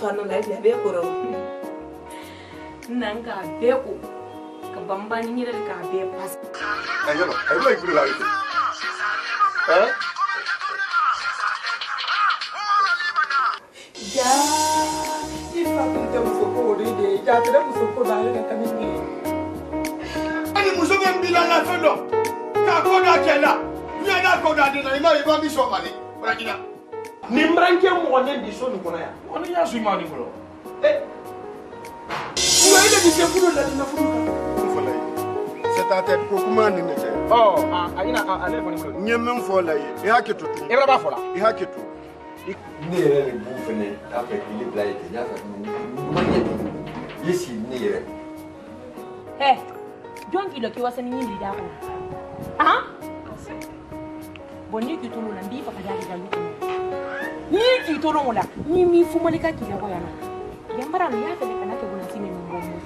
fanu la ya be ko ro nanga be ko ka bamba ni re ka be pas ayo no ayo la ikuru la ite ya ifa kunte musoko de ya tere musoko da le ka ni ani muso be mbila la fendo ka ko da kela ni da ko da de na ima iba mi so mani ora kina ni mbranke mo ne di so ni kona ya on ya su ma ni folo ni wa ile di se fulu la di na fulu folo c'est à tête ko kuma ni ne te oh ayina ale ko ni fulu nyemem fola yi ya ke tutu e ba fola ya ke tu ne yɛrɛ de b'u fɛnɛ a fɛ k'i bila yen ten n y'a fɛ ma ɲɛ ten i si ne yɛrɛ. jɔn k'i dɔn k'i wasa ni ɲin da kɔnɔ han bon ni k'i to l'o la n b'i faga da k'i ka ni k'i to l'o la ni min fumali ka k'i la ko yan na yan bara n y'a fɛ ne kana kɛ bonasi min bɔ n bolo.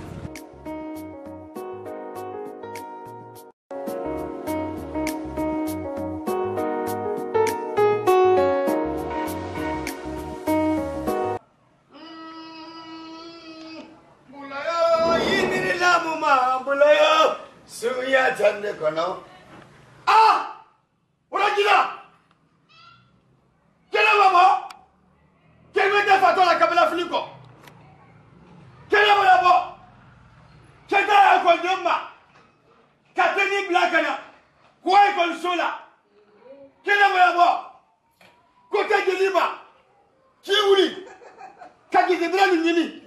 Tande kono ah urajila kele babo kele te fatola kabla fliko kele babo kele ya ko nyoma kateni blakana kwa ko sola kele babo ko te jeliba kiwuli ka gidebra ni nyini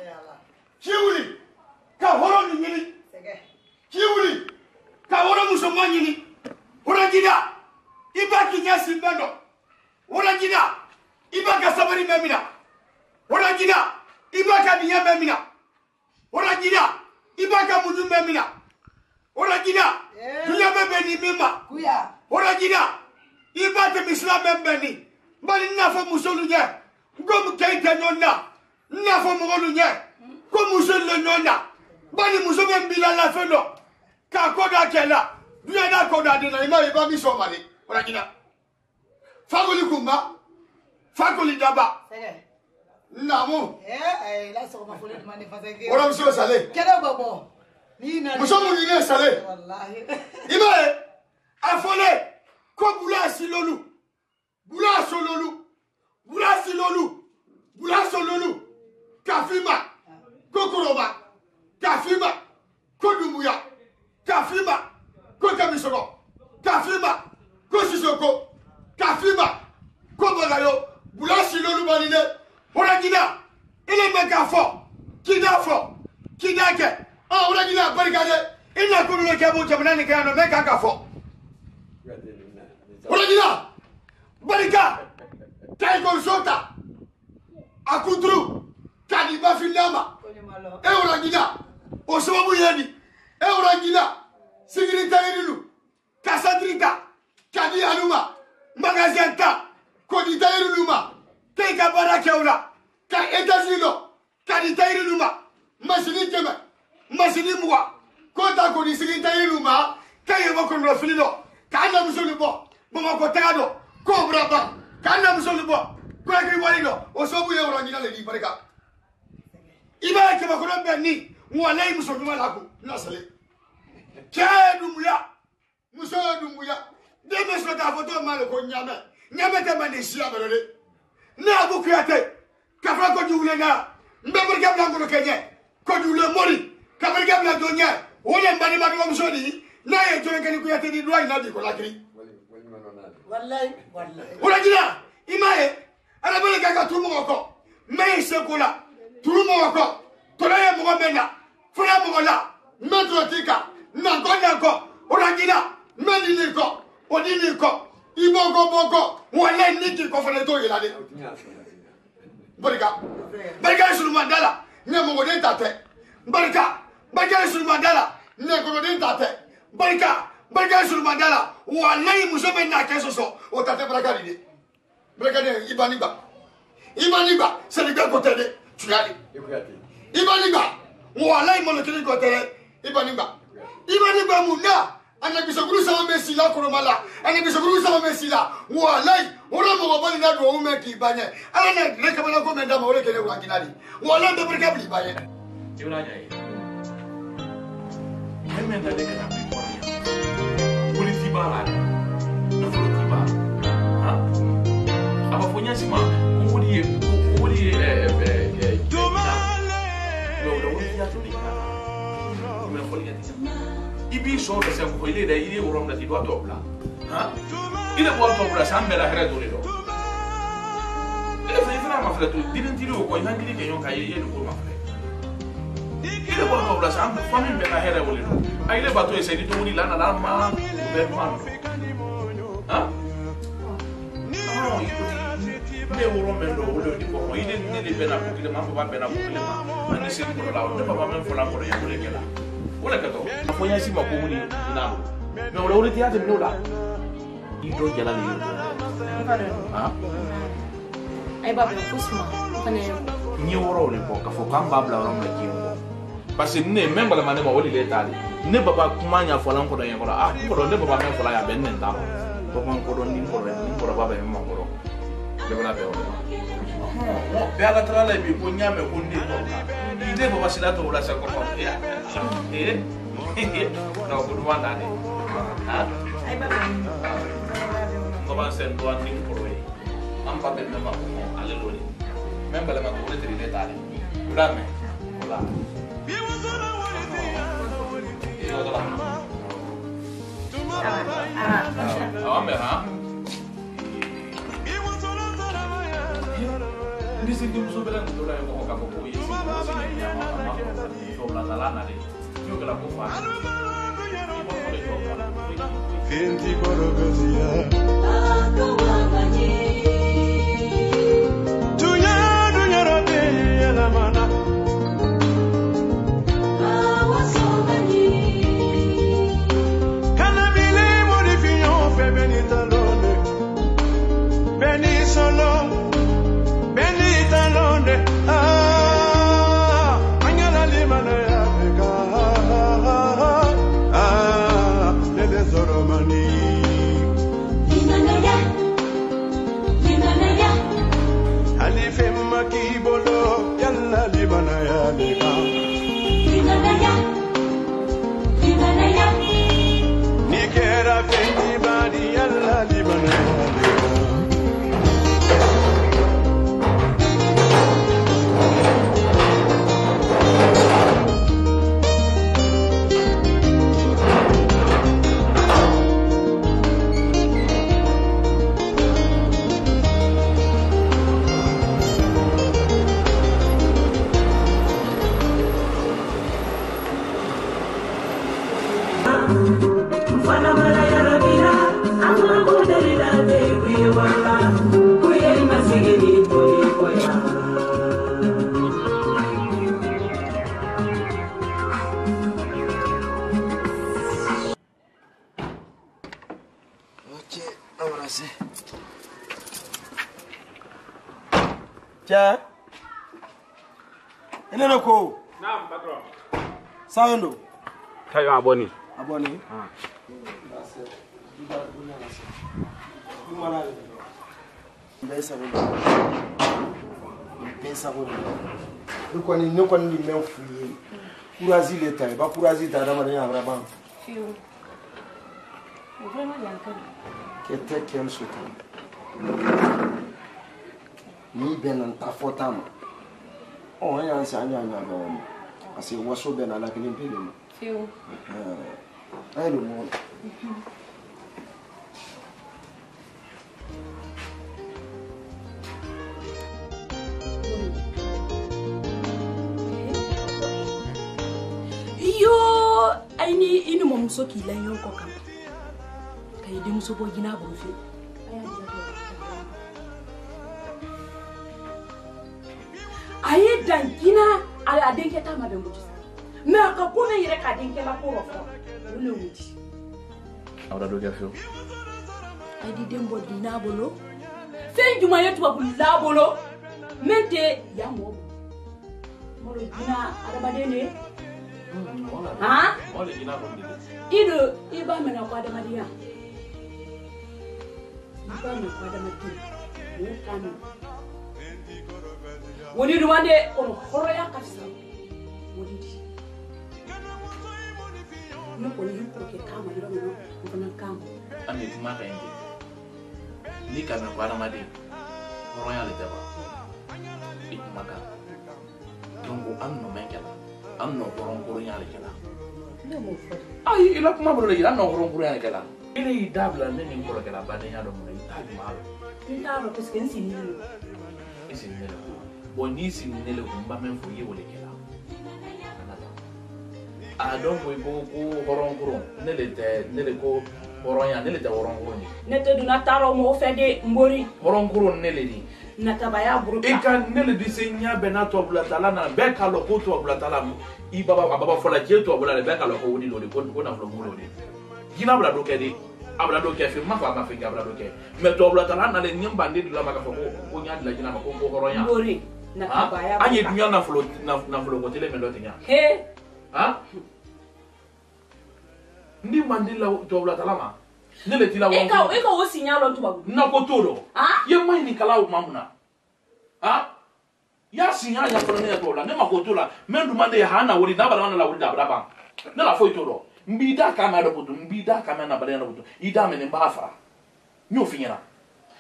kiwuli ka horo ni nyini kiwuli ka woro muso manyini urajida iba kinyasi mbendo urajida iba ka sabari memina urajida iba ka biya memina urajida iba ka munyu memina urajida dunya bebe ni mima kuya urajida iba te misla membeni bali nafo muso lunye ngom keita nyonna nafo mugolu nye ko muso le nyonna bali muso membila la fendo ka koda kela duya da koda de na ima iba mi so mari ora kina fagoli kumba fagoli daba namu la so ma fole demande faseke ora muso sale kele babo ni na muso mu ni sale wallahi ima afole ko bula silolu bula sololu bula silolu bula sololu kafima kokoroba kafima kodumuya kafima ko kamisoro kafima ko sisoko kafima ko bagayo bulasi lolu banine oragina ile megafo kidake oragina barikade ina ko lo kebo jamana ni kano meka gafo oragina barika kai ko sota akudru kadi bafindama oragina osobu yedi Eurangina, Sigrita Irilu, Casadrita, Kadi Aluma, Magazenta, Kodita Iriluma, Keka Barakeula, Ka Etazino, Kadita Iriluma, Masinitema, Masinimua, Kota Kodi Sigrita Iriluma, Kayavokon Rafino, Kana Musulubo, Momakotado, Cobra, Kana Musulubo, Quagri Walino, Osobu Eurangina Lady Barika. Iba Kamakuran Beni, Mualay Musulmalaku. Nasale kedumuya muso dumuya deme so ta foto mal ko nyame te mane sia belele na bu kuyate ka fra ko juule na mbebur gam ngoro kenye ko juule mori ka ber gam la donya wole mbani ma ko muso di na ye jone kani kuyate di doy na di ko lakri wallahi wala jina imaye ala bele ka tumu ko me se ko la tumu ko to la ye mo mena fura mo la Metrotika, Nagonako, Oragina, Meliniko, Odiniko, Iboko Boko, Wale Niki for the Toyade. Barika, Barika Sulmandala, Nemodentate, Barika, Barika Sulmandala, Negodintate, Barika, Barika Sulmandala, Wale Musomena Kesoso, or Tate Bragadi. Bragade, Ibaniba, Senegal Cotele, Triadi, Ibaniba, Wale Monotini Cotele. Ibaniba muna ana bisoguru sama mesila koromala ana bisoguru sama mesila walai ora mo bali nya do o me ki banye ala na ne ka bana ko me da ma ole kele wa kinali wala de burka bli banye Jura nyai. Keme na de kana mi ko ya. Polisi bala. Na polisi bala. Ha? Aba fonya sima ngudi Ibi so da sai ko ile da ile wurin da ti do dobla ha ile bo dobla san bela hera do le do ile fa ifna ma fletu didin tiri ko yan diri ke yon ka ye do ko ma fle ile bo dobla san fa min bela hera wo le do ai le bato e sai di to ni lana la ma be man ha ne wurin men do wo di ko ile ni le bela ko ile ma ba bela ko ile ma ani se ko la o de baba men fo la ko ya ko le kela Wala kato, ako niya si makumuni inamo. Na wala ulit yate minula. Ito jala ni yun. Ha? Ay babla kusma. Kane. Ni woro ni po kafokam babla wala mla kiyo. Parce ne memba la mane ma wali le tali. Ne baba kumanya fola ko dan yakola. Ah ko ne baba men fola ya ben nen tamo. Baba ko don ni ko baba men ma ko. Le wala be o. Be ala trala bi ko nyame ko ni ko. Ide baba sila to wala sa ko ya. No, good one, Daddy. Ay babla. Baba sen do an ning por we. Am pa ben ma ko ale lori. Memba la ma ko le tri tali. Urame. Hola. Ame ha. Disi dum so belan do la ko ka ko yi. So la la de. Yo que la ko fa. Kenti korogozia Dunya rote la mana Kana bile modifiyo fe benitalone Beni solo Benitalone Angela limana ya beka Zoromani Alife makibolo yalla libanaya liba Nikera fendi badi yalla libanaya liba Tiens. Eneno ko. Naam, patron. Sawendo. Kayo aboni. Aboni. Ne kɔni ni mɛn f'u ye courage le ta i ba courage ta adamadenya a ban Fiu. O vraiment yankari. Kɛ tɛ kɛn sota ni bɛn nan ta fɔta ma an y'an se an y'a ɲagami ma parce que waso bɛn na la kelen pe de ma Fiu. an ye don mɔgɔ Yo, aini ini mamuso ki la yon ko kam. Kay de muso bo gina bo fi. Aye dan gina ala denke ta ma be mutu. Me aka ko ne yire ka denke la ko rofo. Wole wuti. Awda do gafio. Ay di dembo gina bolo. Fen juma yetu ba la bolo. Mente ya mo. Mo gina ada badene. Ha? Ole ina ko ndi. Ido iba mena kwa da madia. Iba me kwa da madia. Mo Amin. Wodi demande on horoya kafsa. Wodi di. No ko ni ko ke kama dira mo ko na kama. Ande ti maka inde. Ni kana kwa na made. Horoya le taba. Ik maka. Dongo amno menkela. Amno horon ko nya le kela. No mo fa. Ay ila kuma bro le amno horon ko nya le kela. Ile yi dabla ne ni ko kela ba de nya do mo ni tabi malo. Ni taro parce que nsi ni. Isi ni le. Boni si ni le ko mba men fo ye wole kela. A donc ko horon ko ne le ko horonya ne le ta horon ko ni. Ne te duna taro mo fe de mbori. Horon ko ne le di. Natabaya buruka. E kan ne le di senya benato blatala na be ka lo ko to blatala I baba fola je to blatala be ka lo ko woni lo de ko na flo mo lo de. Gina bla do ke di. Abla do ke fi ma fa ma fi abla do ke. Me to blatala na le nyamba ndi la maka ko nya la gina ma ko horonya. Mbori. Natabaya. Anye dunya na flo ko tele me do tenya. He. Ha? Ndi mandila to blatala ne le tila wangu. Eka wo signalo tu babu. Na ko todo. Ah? Ye mai ni kala mamuna. Ah? Ya signala ya fona ne to la ne ma ko to la. Men du mande ha na wori na bala na la wori da braba. Ne la foi todo. Mbida kama do butu, mbida kama na bala na butu. Ida me ne bafa. Nyo finyana.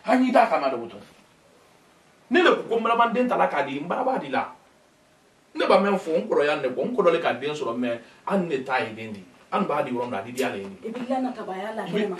Hanyi da kama do butu. Ne le ko mra ban den tala ka di mbaba di la. Ne ba men fo nkoro ya ne ko nkoro le ka den so me an ne tai den di. An ba di wron da di dia le ni. E billa na tabaya la kema.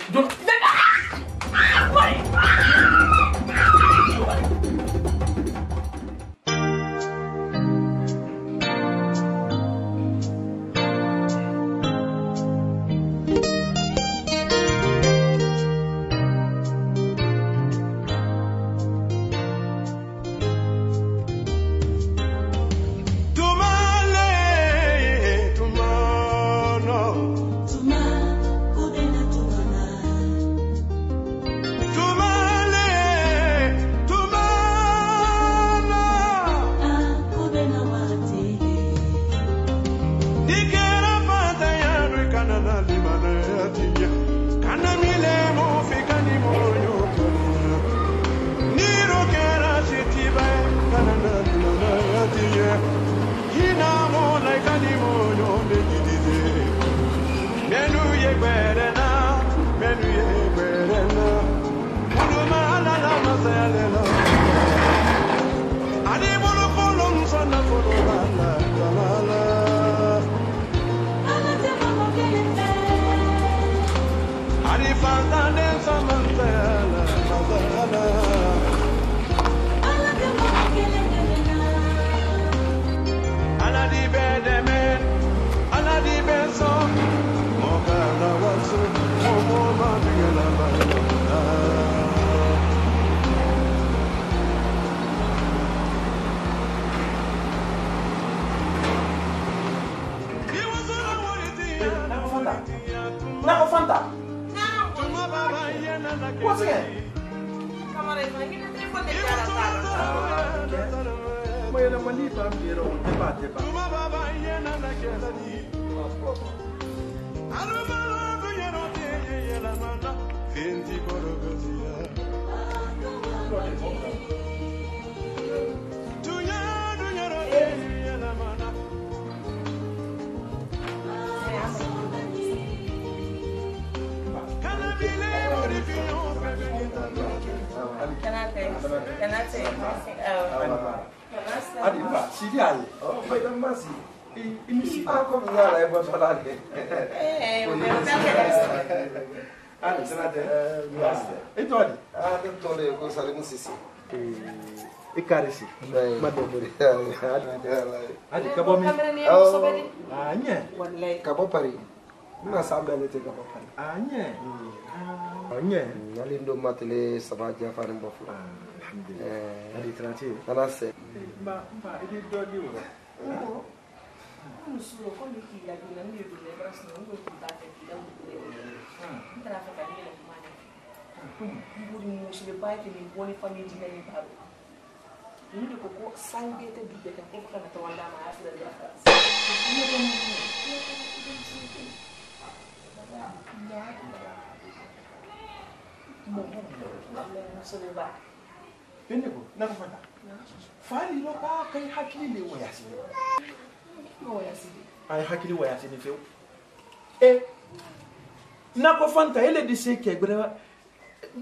Ikarisi. Madobori. Adi kabomi. Anye. Kabopari. Mna sambele te kabopari. Anye. Anye. Nalindo matele sabaja fare mbofu. Alhamdulillah. Adi tranti. Anase. Ba idi dodi wo. Solo con le figlie di una mia di brasse non vuoi puntare da un po'. Tra fa capire la mano. Buri si le bai che mi buoni famiglie di paro. Ni ko ko sangue te dubbe ka ko kana to wanda ma afi da frase. Mo non se ne va. Peneko, na kufata. Fali lo ka kai hakili le wayasi. Wayasi. Ai hakili wayasi ni feu. Na ko fanta ele de se ke gbere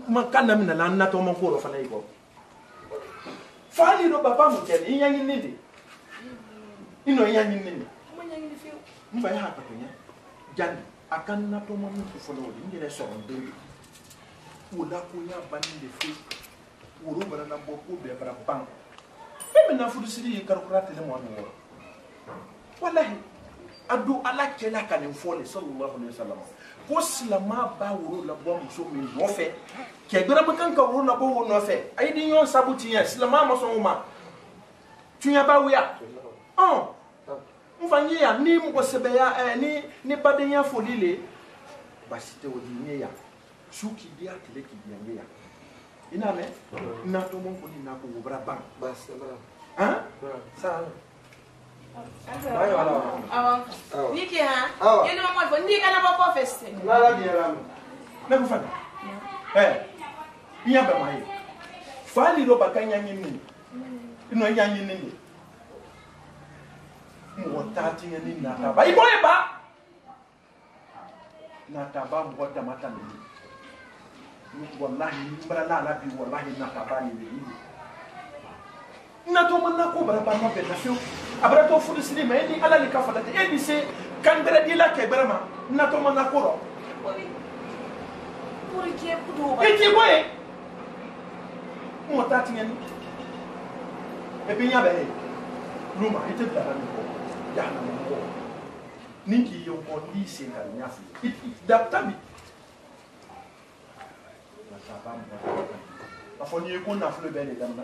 makana mina la na to mon ko ro fana iko. Fali lo baba mu kele yanyi nindi. Ino yanyi nindi. Mo yanyi ni feu. Mba ya haka kunya. Jan akan na to mon ko folo ndi le so ndiri. Wala ko ya bani de feu. Woro bara na boko be bara bang. Femi na fudu siri karkurate le mo no. Wallahi adu ala kela kan fole sallallahu alaihi wasallam. Ko silama ba woro la bo muso mi no fe. Ke gbera makan ka woro na bo wo no fe. Ai din yon sabuti ya silama ma so ma. Tunya ba wuya. Mfanyi ya ni mko sebe ya ni baden ya folile. Basite wo di ya. Shuki dia tele ki dia ya. Ina me na to mon ko ni na ko bra bang Basta bra. hein Sa. Awa. Niki ha? Awa. Yendo mo fo ndika na ba feste. La biera. na ko fana iya ba mai fali ro bakanya nyini ino nya nyini ni mo tati nyini na ta ba ibo ba na ta ba mo ta mata ni wallahi mbara la bi wallahi na ta ba ni na to man na ko bara ba ma be na fiu abra to fu sini me ni ala ni ka fata e bi se kan bere di la ke bere ma na to man na ko ro Pour qui est pour e ti boy mo tati nyini e bi nya be luma ite da na ko ya na mo ninki yo ko di se ka nya fu da tabi na ta ba mo afọ ni ko na fu le be le dam na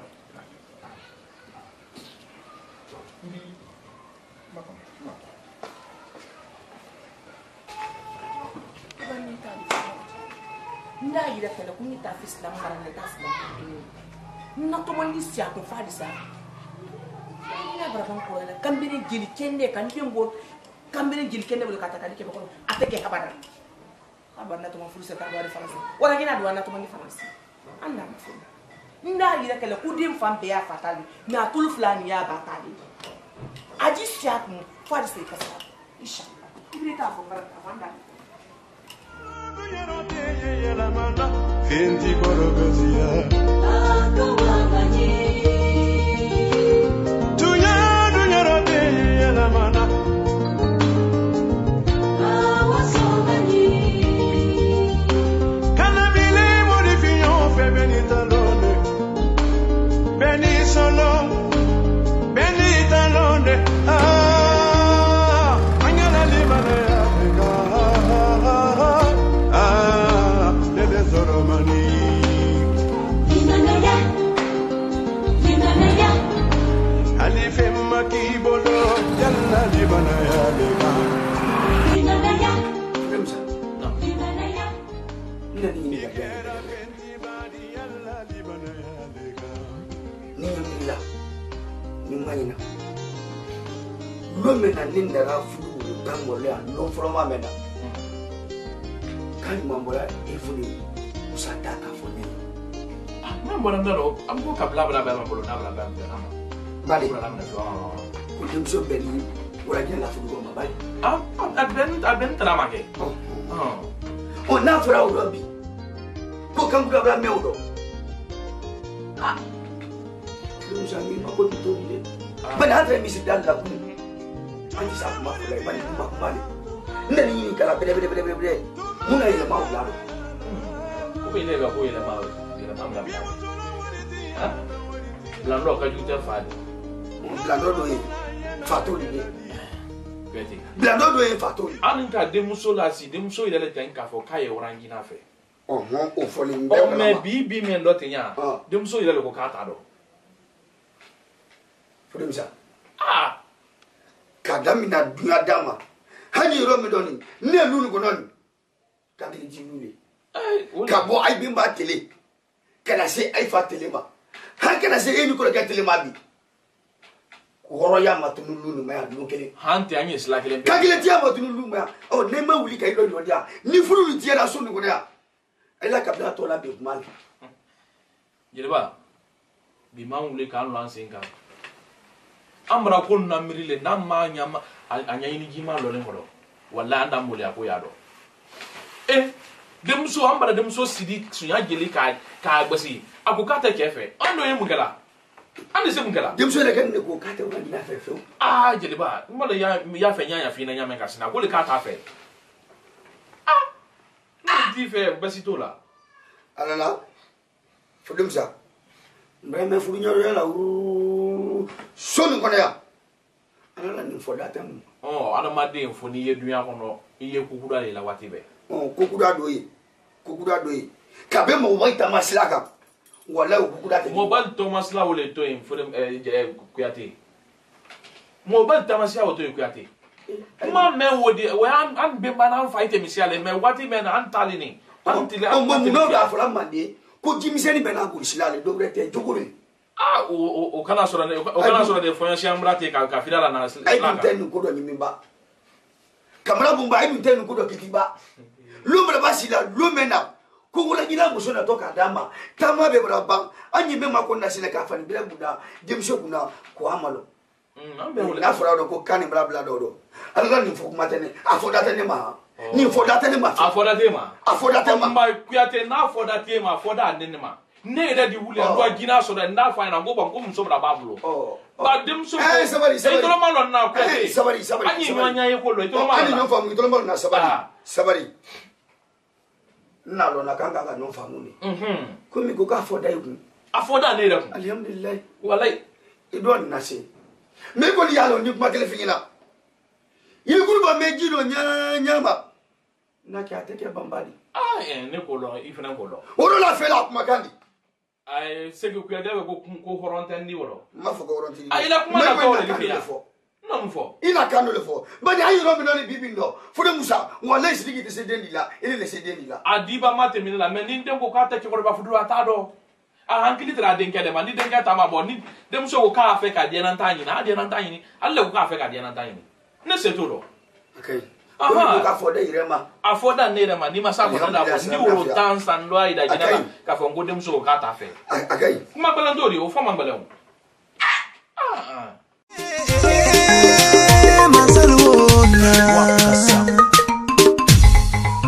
nda yira fela ko ni ta fi islam mara na ta islam na to man sia to fa disa ina bara ban ko la kambere jeli kende kan dembo kambere jeli kende bol kata kan ke ko ateke habara habara na to man fursa ta do faransa wala gina do na to man faransa anda ma fu nda yira kala ku dim fam be ya fatali na tul fulani ya batali aji sia ko fa disa ka sa inshallah ibri ta fo bara ta fanda Fendi Borogazia. Tunya rote la mana. Canabile modifion fe benitalone. Benisolo. Benitalone. Angela limane Africa. Romani Ali femma ki bolo yalla libana ya leba Remsa ina ni ya ni la ni mayina lo mena ninda ga fudu tango le no froma mena kan mambola e fudu usataka fone Mambo ndaro amko kabla bla bla mambo na bla bla na bali bla na do kudimso beni urajia la fudu ma bali aben trama ke o na fura urobi ko kan bla bla meudo kudimso ngi mako bitobile bana hatra misi dalla ku anti sa ma fura bani ma kumali ndani ni kala bele muna ile maula ko ile ba ko ile ma ile ma bla ha blando ka juta fadi blando do yi fatoli ni beti blando do yi fatoli anin ka demuso la si demuso ile le tan ka fo kai orangi na fe o foli o me bi me ndo tenya demuso ile le ko ka ta do fodemsa kadamina dunya dama hani ro mi doni ne lulu ko non kadiri jinule kabo ay bimba tele kana se ay fa tele ma han kana se eni ko ga tele ma bi horo ya matunu lulu ma ya no kele hanti anyi sla kele kagile tia matunu lulu ma o ne ma wuli kay do dia ni furu ni tia da so ni ko ya ay la kabla to la be mal jilba bi ma wule kan lan sen kan amra ko na mirile na ma nyama anya yini jima lo len ko walla anda mole ko ya do dem so ambara dem so sidi sunya jeli ka gbasi akukata kefe ando ye mugala ande se mugala dem so le kan ne ko kata wani na fe fe jeli ba mbole ya fe nya fi na nya men ka sina ko le ka ta fe di fe basi to la alala fudum sa mbeme fudu nyoro ya la sonu kono ya alala ni foda tam ana made mfoni ye dunya kono iye kukuda le la watibe kukuda doyi kabe mo waita maslaka wala kukuda te mo ban to masla wole to en fodem kuyate mo ban ta masya woto kuyate ma me wodi we am be bana fight mi siale me wati me na antalini antile mo no da fala mande ko jimiseni bena ko silale dobre te jogori o kana sora de foyansi amrate ka fidala na ay ten ko do nyimba kamara bumba ay ten ko do kitiba lumbre basila lumena ko wala gina muso na toka dama tama be braba anyi me makonna sile ka fani bila buda jemsho kuna ko amalo na fora do ko kani blabla do ala ni foko matene afoda tene ma ni foda tene ma afoda tema ma kuyate na afoda tema afoda nenema ne da di wule ndo gina so da nda fa na go ba ko mso bra babulo ba dem so sabari to lo malo na kuyate sabari anyi nwanya ye ko lo to lo malo ani no famu to lo malo na sabari na lo na kanga ga no famu ni kumi ko ka afoda yiku afoda ne da alhamdulillah wallahi idon na se me ko li yalo ni kuma kele fingina yiguru ba meji do nyama na ki ateke bambadi ne ko lo ifena ko lo oro la fela kuma kandi ay segu ku yade ko horonten ni woro ma fo ko horonten ay la kuma na ko le fiya non fo ina kanu le fo ba ni ayi ro mi no ni bibindo fu de musa wala isigi de se dendi la ele le se dendi la adiba mate mi la men ni dem ko ka ta ko ba fu do ata do hankili tra den kede man ni den ka ta ma bo ni dem so ko ka fe ka de nan tanyi na de nan tanyi alle ko ka fe ka de nan tanyi ne se to do okay ko ka fo de irema afoda ne rema ni masa ko da bo ni woro dance and lo ida jina ka fo ngo dem so ka ta fe okay kuma bala ndori o fo man bala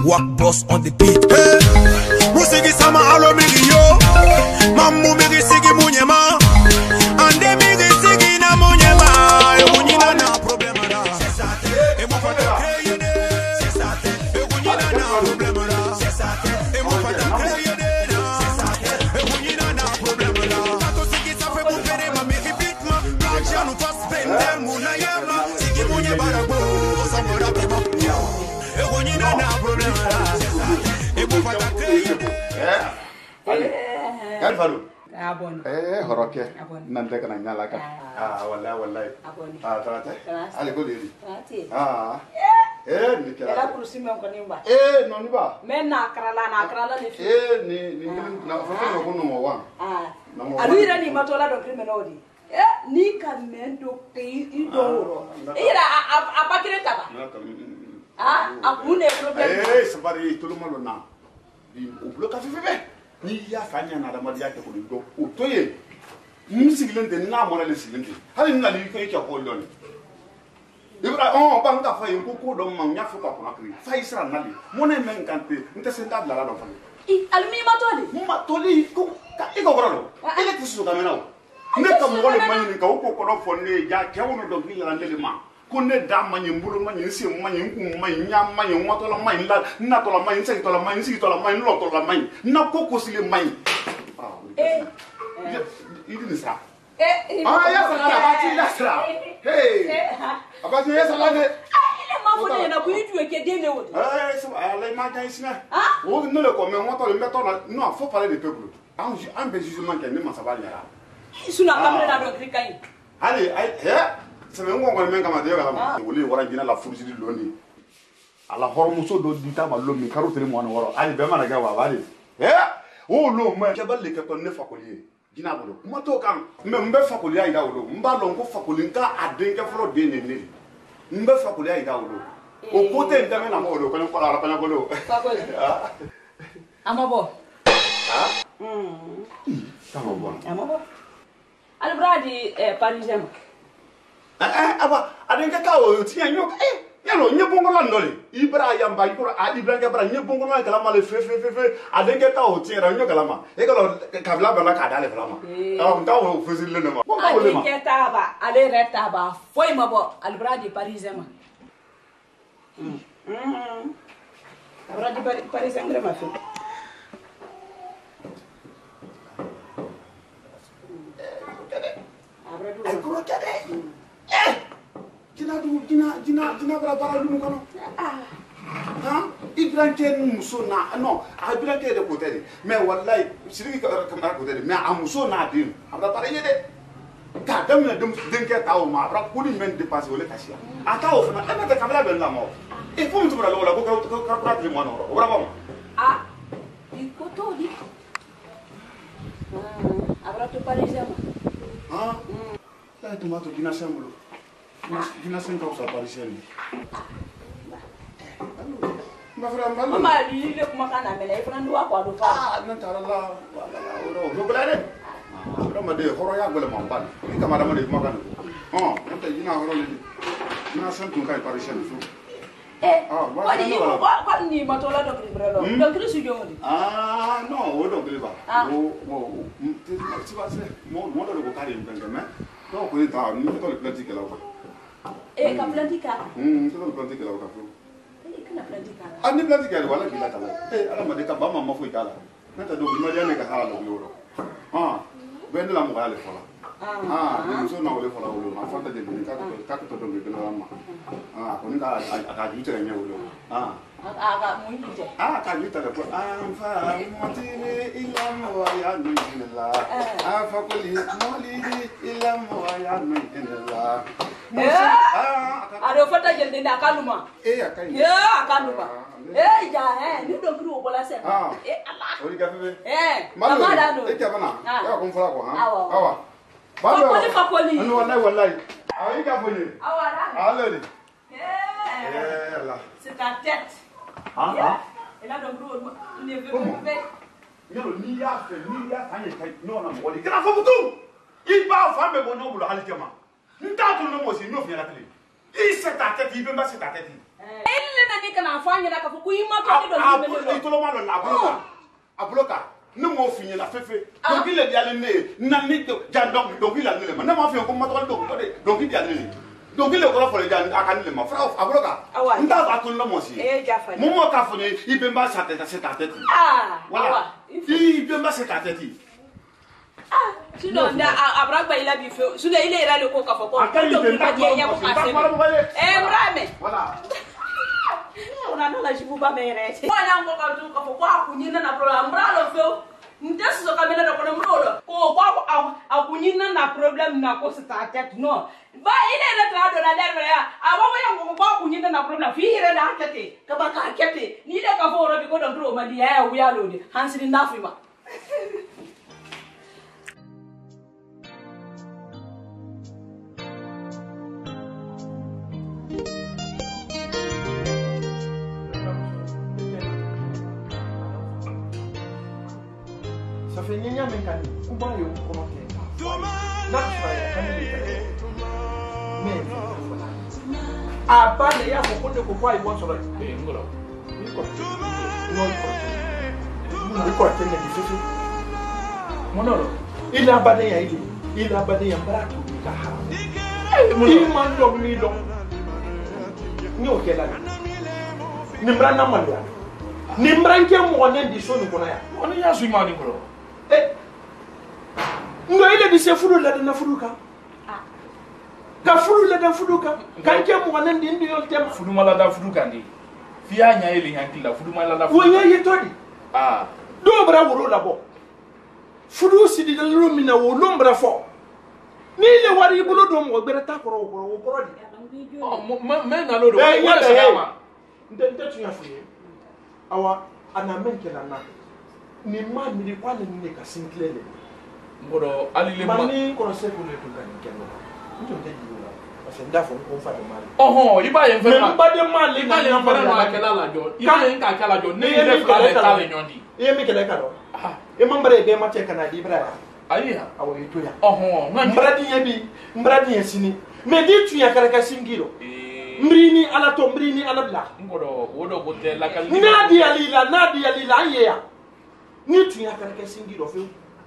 Walk boss on the beat. Musigi sama alo miriyo. Mamu miri sigi munyema. Ande miri sigi na munyema. E munyina na problema da. E mu fata kreye de. E munyina na problema da. E mu fata kreye de. E munyina na problema da. Kato sigi sa fe bu pere ma miri beat ma. Black nu fast spender muna yema. Sigi munye baragbo. Osangora bima. E munyina na problema da. Kan faru abon horoke nante kana nyala ka wallahi tarate ale ko leli ni kala ela kurusi men ko nimba no ni ba men na krala le fi ni na fa ko no mo wa alira ni matola do criminal ni kamendo pe idoro ira abakire taba akune problem sabari to lo malo na o bloka fefebe ni ya fanya na da madia ke ko do o toye musigilende na mo na le sigilende hali na li ko yake ko lon ibra bang da fa yin ko do man nya fu ko na kri fa isra na li mo ne men kante nte se ta la do fa almi matoli ko ka iko bro ele ti su ka mena ne ka mo le man ni ka ko do fo ne ja ke wono do bi la le ma ko ne da manyi mbulu manyi si manyi nku manyi nya manyi ngoto la manyi la na to la manyi se to la manyi si to la manyi lo to la manyi na koko si le manyi idi ni sa ya sa la abati la sa abati ya sa la ne ile ma fo ne na ku itu e ke de ne wo so ala ma ja isina o no le ko me ngoto le meto na no faut parler de peuple un peu jugement que ne ma sa ba nya suna kamera na do krikai allez sebe ngo men kama de kala wole wara jina la furusidi londi ala hormuso do dita ma lomi karotere mo woro ali be mana ga wa bali o lo me ke balle ke to ne fakoli jina bolo mo to kan me mbe fakoli ay dawlo mba lo ko fakoli nka aden ke fro de ne ne mbe fakoli ay dawlo o kote ndame na mo lo ko ko la ko lo fakoli amabo amabo di parisien aba aden ka o tiya nyok yalo nye bongola ndole ibra yamba ikoro ibra ke bra nye bongola kala male fe aden ka o tiya ra nyok kala ma e kala kabla bana ka dale kala ma nda o fezil le ma aden ke taba ale reta ba foi mabo albra di parisien albra di parisien ngre ma fe Jina bara lu kono Ibrahim muso na non Ibrahim de côté mais wallahi siriki ka kamara côté mais a muso na din abra bara yede ka dam na dum denke taw ma abra ko ni men dépasser wala tasia ata o fana e ta kamera ben la mo e fo mutu bara wala ko ka pra de mo no ora ba il koto di abra to parisien la tomato dina sembolo dina sento sa parisien Mama li le kuma kana mele ifana nduwa kwa do fa nan tara la ro blare ro ma de horo ya gole man ban ni kama da ma de kuma kana nta ina horo le na sento kai parisien so wadi ko ni matola do brelo do krisu jomodi no o do ba o ti ba se mo do ko kare mbenge me do ko ni ta ni to le platique la ko ka platique to le platique la ko ani platique ala wala bila tala ala ma de ka ba mama fo itala nata do ma jane ka hala do yoro ben la mo gale fola ni so na wole fola wolo ma fanta de ni ka to do be na ma ko ni ka aka ju tere nya wolo aka mo yije ka ju tere ko fa motini illa wa ya nuilla fa kulli molidi illa wa ya nuilla ado fata jelde na kaluma akai akaluma ja ni do kru bola se Allah ori ka fe mama da no bana ya ko fala ko awa fakoli anu wallahi awi ka foni awa da allez Allah c'est ta tête et là donc ne veut pas yalo ni ya tanye kai no na mo di kana fo butu iba fa me bono bulo halikema nta to no mo si no fi la tele c'est ta tête il peut pas c'est ta tête elle na ni kana fanya na ka fu kuima to do ni to lo ma lo na abloka ne mo finye la fefe donc il est bien né na ni to jandok donc il a né ma na ma fi ko ma to donc il a né donc il est ko fo le jan akani le ma fra abloka nta ba to no mo si mo mo ka fo ni il peut pas c'est ta tête voilà il peut pas c'est ta tête sinon nda abragba ila bi fe sule ile ira le ko ka fo ko to ka die nya ko ka se brame voilà ona no la jibu ba mere ona ngo ka tu ka fo ko akunyina na problem bralo fe ndeso ka mena do ko mrolo ko akunyina na problem na ko sta tet no ba ile na tra do na derbe ya aba mo yango ko akunyina na problem fi ire na hakete ka ba ka hakete ni le ka fo ro bi ko do ro ma di ya wi alo di hansini nafima ça fait nyanya menkani kuba yo kono ke na faya kamili mais abale ya ko konde ko kwa ibo soro ngolo ni ko tenne di fifi monoro ila bade ya ile ila bade ya baraka ka ha ni man do mi do ni o kela ni brana malia ni mbranke mo ne di so ni kono ya oni ya su ma ni ngolo ngo ile di se furu la na furu ka furu la da furu ka ke mo nan di ndi yol tema fudu mala da fudu kandi fiya nya ile hankila fudu mala da wo nya yitodi do bra woro la bo furu sidi da lu mina wo lombra fo ni le wari bulo do mo gbere ta koro wo koro di me na lo do wala salama nte tunya fuye awa ana menke na ni ma mi di kwa ni ka sinklele ngodo alile ma mani ko se ko le to kan kendo nto de di la parce que ndafo ko fa de mali iba ye fera me ba de mali iba ye fera ma kala la jo iba ye ka kala jo ne ile fa le kala nyondi e mi kele ka do e mambare be ma te kana di bra Aïe, awo ito ya oh, non, mbradi sini mais di tu ya kala ka singiro mbrini ala to mbrini ala bla ngodo wodo bote la kal nadi alila ayeya ni tu ya kala ka singiro fe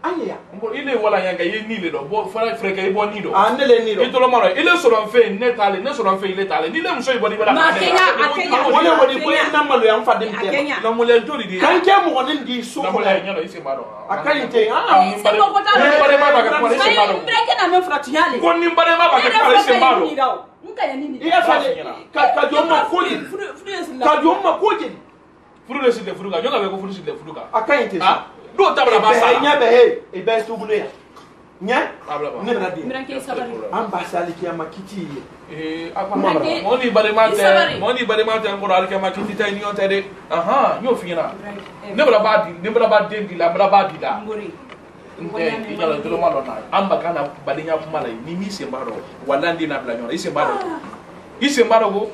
ayeya ngo ile wala yanga ye ni le do bo fara freka e bo ni do nele ni do itolo maro ile so ron fe ne tale ne so ron fe ile tale ni le muso e bo di bala ma Kenya wole wodi ko en namalo yam fa dem tem na mo le joli di kan ke mo gonen di so na mo le nyalo ise maro akayite c'est bon ko ta bare ma ba ka ko ise maro breke na me fratu yale ko ni bare ma ba ka ko ise maro nka ya nini iya fale ka jomma koji ka jomma koji furu le sile furu ga nyoga be ko furu sile furu ga akayite do tabra ba sa nya be e be so bulu ya nya abla ba ne bradi miranke sabari ambasali ki amakiti moni bare mate ngoro alke makiti tay ni onte de aha nyo fina ne bra ba di la bra ba di da ngori ina la tolo malo na amba kana balinya kuma la ni mi se mbaro wala ndi na bla nyora ise mbaro go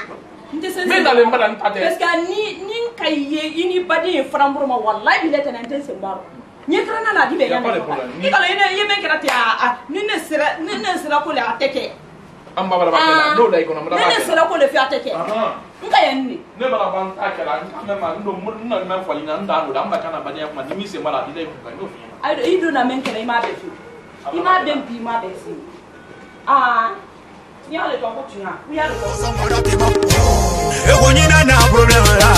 me dale mbara ntate parce que ni kaye ini badi frambro ma wallahi bilete na nte se mbaro ni krana na di be ya ni kala ye men krati a ni ne sera ko le ateke amba bala ba no dai ko na mbara ba ne sera ko le fi ateke nka yenni ne bala ban akela me ma ndo mun na me fali na ndano da amba kana badi kuma ni mi se mbara di dai ko no fi ai ido na men kena ima be fi ima be mpi ima be si ni ale to ko tuya ku ya ko Ewonyina na problem ra.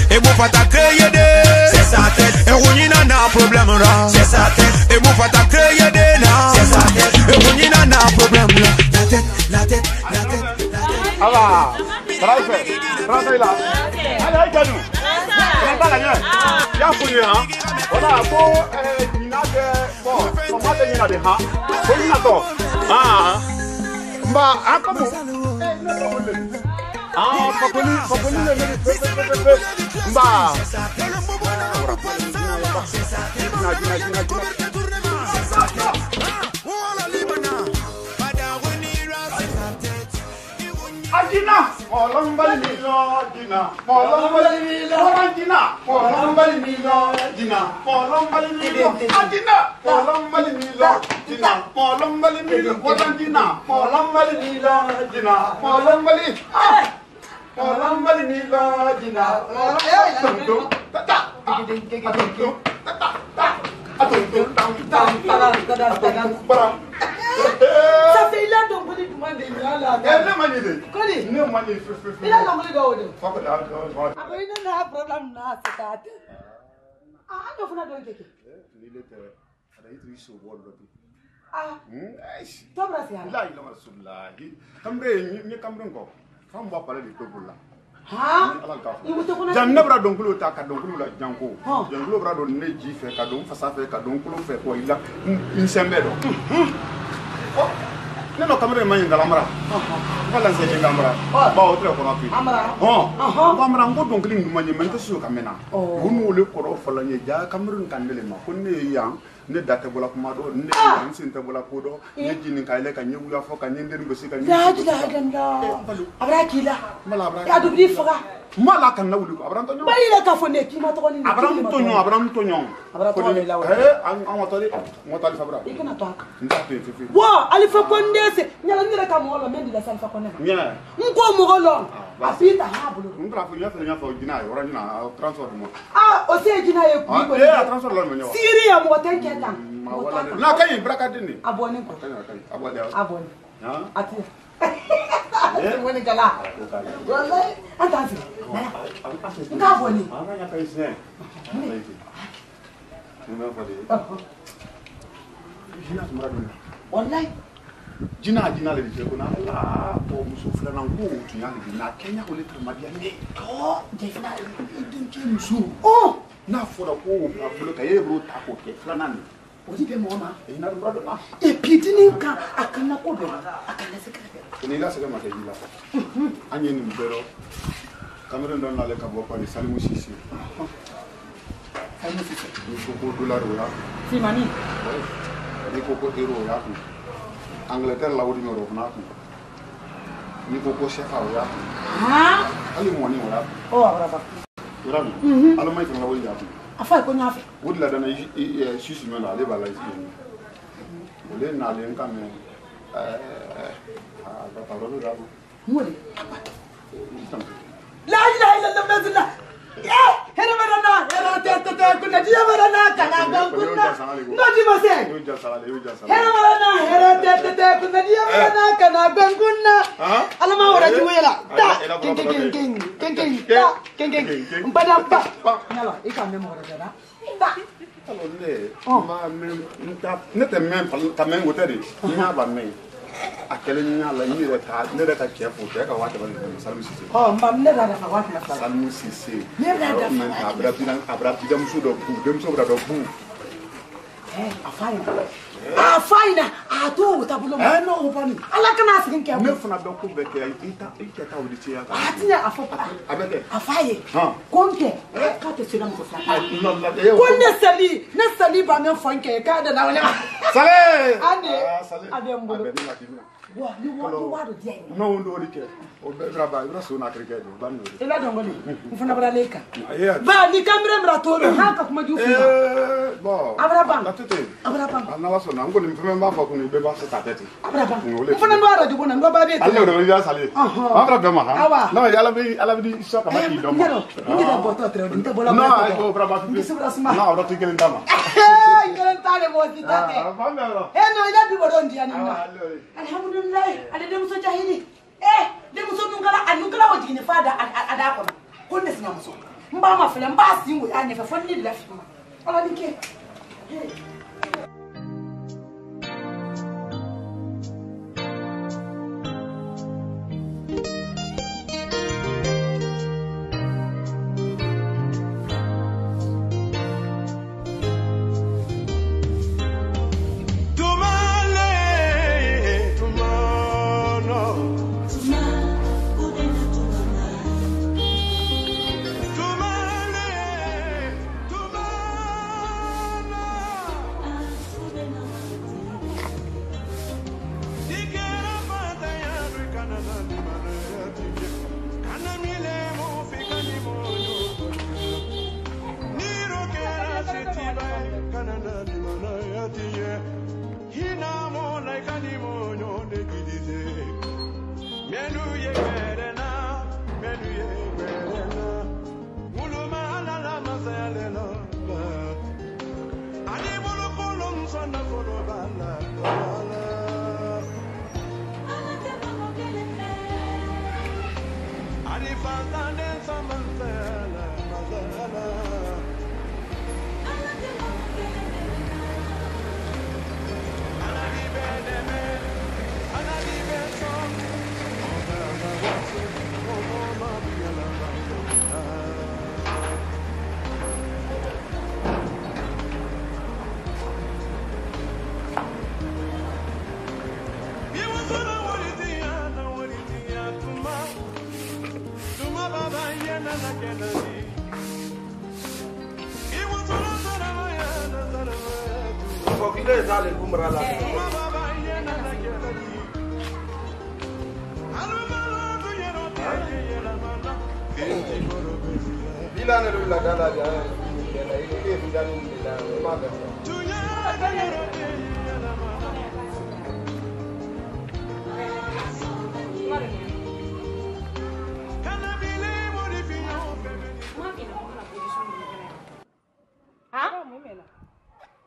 E mo pata kreye de. C'est sa tête. Ewonyina na problem ra. C'est sa tête. E mo pata kreye de na. C'est sa tête. Ewonyina na problem ra. La tête. Aba. Driver. Driver là. Allez, allez, cadeau. Driver là, viens. Viens fouiller, hein. Voilà, pour Nina de bon, comment de Nina de ha. Pour Nina to. Ah. Bah, ah comment? Ah, popoli le bah. Adina, molombali milo, Dina, molombali milo, Dina, molombali milo, Dina, molombali milo, Adina, molombali milo, Dina, molombali milo, Dina, molombali milo, Dina, molombali, molombali milo, Dina, Ça fait il a donc voulu demander là. Ne mani Kodi. Ne mani Il a donc voulu go. Fuck it out. Après il n'a pas problème là, c'est ça. Ah, on va faire donc quelque. Il était ada itu isu bol berarti. Toi berarti ya. La ilaha illallah. Kamre ni kamre ko. Fam ba pala di tobulla. Ibu to kuna. Janna bra donkulo ta ka donkulo la janko. Jankulo bra don ne ji fe ka don fasa fe ka donkulo fe ko ila insembe do. Ne no kamre man ngalamra. Kala se ngalamra. Ba o tre ko na fi. Amra. Amra ngo donkuli nduma ni men to su kamena. Wonu le ko ro fola nye ja kamrun kandele ma ko ne yang ne date bola kuma do ne yang sinte bola ko do ne jini ka ile ka nye wuya fo ka nye nder mbosi ka nye. Abra kila. Mala abra. Ya dubli foga. Mala kan na wuli ko abra to nyo. Ba ile ka fo ne ki ma to ko ni. Abra to nyo. Abra to ni lawa. An motali fabra. Ikena to aka. Ndate fi. Wa alifa kondese nyala ndira ka mo lo mendi la salfa ko ne. Nya. Nko mo lo. Apita ha bulu. Ngra fo nya fo jina yo rajina transport mo. O se jina ye ku ko. Transport lo menyo. Siri ya mo tenke tan. Na kay braka dini. Abone ko. Abone. Ha? Ati. Woni kala. Wallahi atasi. Nka abone. Ana nya kay sen. Ni fo de. Jina tumra dini. Wallahi. Jina le di ko na la o muso flana ko tunya le na Kenya ko le tramadia ne. To de fina din ki muso. Oh, na fora ko na bulo kay bro ta ko ke flana ni. Odi be mo ma. Ina ro do na. E pitini ka akana ko do. Akana sekere. Ni la se ma ke jila. Anye ni mbero. Cameroon don na le ka bo pa ni Salimu Sisi. Salimu Sisi. Ni ko dollar ya. Si mani. Ni ko euro ya. Angleterre la wodi ngoro na ko. Ni ko chefa ya. Ha? Ali mo ni wala. Oh, brava. Alo mai ko la wodi ya. Afa ko nyafe. Wodi la dana Sisi me la le bala isi. le nalen quand même La ilaha illallah. Hera marana, hera tete kunna dia marana kana kunna. No di mase. Hera marana, hera tete kunna dia marana kana kunna. Alama ora juela. Da. King. Mbadamba. Nala, ikame mo ora da. Da. Le ma ne te même quand même hôtel nya ba men akele nya la ni re ta ne re ta ke fu te ka wa te ba salmu sisi mbam ne da ka wa te salmu sisi ne da men abra bidam su do bu dem so bra do bu afaina atu tabulo no opani ala kana asikin ke me funa do ko be ke ita ta wudi ci ya ka atinya afopa abete afaye konke ka te sira mo fa no la konne sali ba men fonke ka da na wala sale ade mbolo wa ni wa do dia no ndo dike o be braba ibra so na krike do ban no ila dongoli mfuna bra leka ba ni kamera mra toro haka kuma jufu bon abra ban na la so na ngoni mfeme mba fa kunu be ba se tatete abra ban mfuna ndo ara jugo na ndo ba be alle do ya sale abra be ma ha no ya ala bi so ka ma ki do ma ngi da boto tre nte bola no ay o braba fi no abra ti kelen tama kelen tale mo ti tate no ila bi bodo ndi ani na alhamdulillah ada dem so jahili dem so nungala wajini fada ada ko ko ne sina muso mba ma fele mba sinwo ya nyefe fo ni la fi ala dike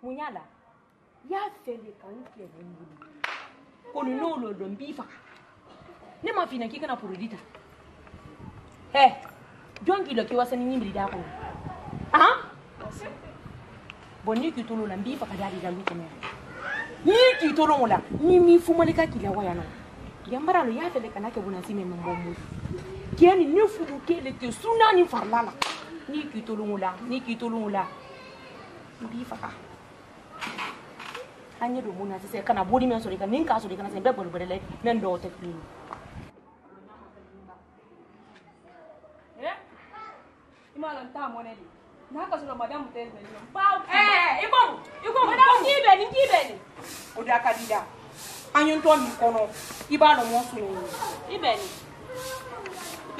Munyala ya fele kan ke bungu ko no lo do mbifa ne ma fina kika na purudita jongi lo ki wasani nyimri da ko bonni ki tolo la mbifa ka dari da luko ne ni ki tolo mola ni mi fumalika ki la waya no yambara lo ya fele kan ke bunasi me mbombo kiani ne fudu ke le te sunani farlala ni ki tolo mola mbifa ka hanya do muna sai kana bodi men so de kan ninka so de kana sai be bol le men do te fini imalan ta mo ne di na ka so madam tel me ba iko madam ki be ni o da ka dida anyun to mi kono iba no mo so ibe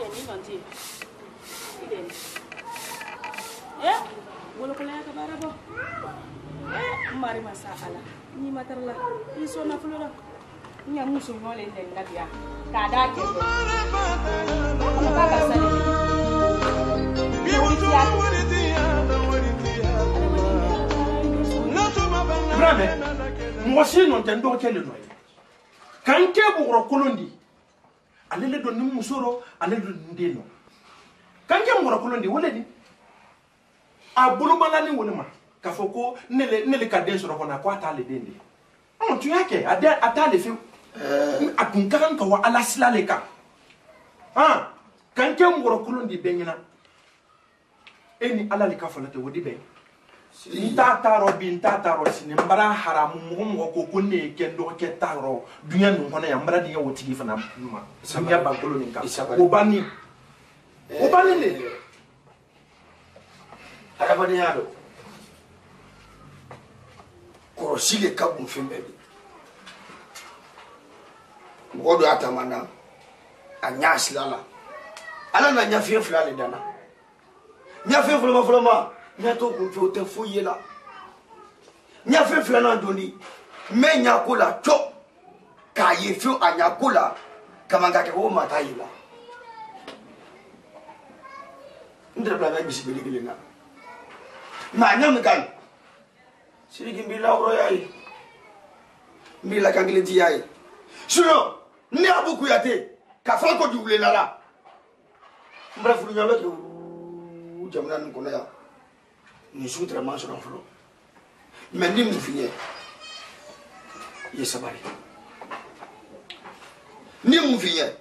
ni nonti ibe ni bolo ko la ka barabo mari masala Ni matarla. Iso na fulora. Nya muso ngole den labia. Ka da ke. Ko ka ka sale. Brame, moi si non tendo kele no. Kan ke bu ro kolondi. Ale le do ni musoro, ale do ndeno. Kan ke mu ro kolondi wole ni. A bulu balani wole ma. Ka foko nele ka den soro kona kwa ta le dende. On tu yake ata le fi. A kun kan ka wa ala silale ka. Ah, kan ke mu ro kolondi benyina. Eni ala le ka folate wodi be. Ntata ro sinembara haramu mo ko ne kendo ke taro dunya no hono ya mbara dinya wotigi fana ma samia bankolo ninka obani le harabani yado ko sile kabum fembe mo do atamana anya silala ala na nya fie fulale dana nya fie fulama Nyato ko te fouiller là. Nya fe flana doni. Me nya ko la cho. Ka ye fu anya ko la. Kamanga ke o mata yila. Ndre bla ba bisi beli gilena. Ma nya me kan. Siri gimbi la ro yayi. Mbi la kangile ti yayi. Suno, ni abuku yate. Ka fa ko diwle la la. Mbra fu nya lo ko jamna ko na ya. Ni soutre man sur l'enflot. Mais ni moufiye. Yesabari. Ni moufiye.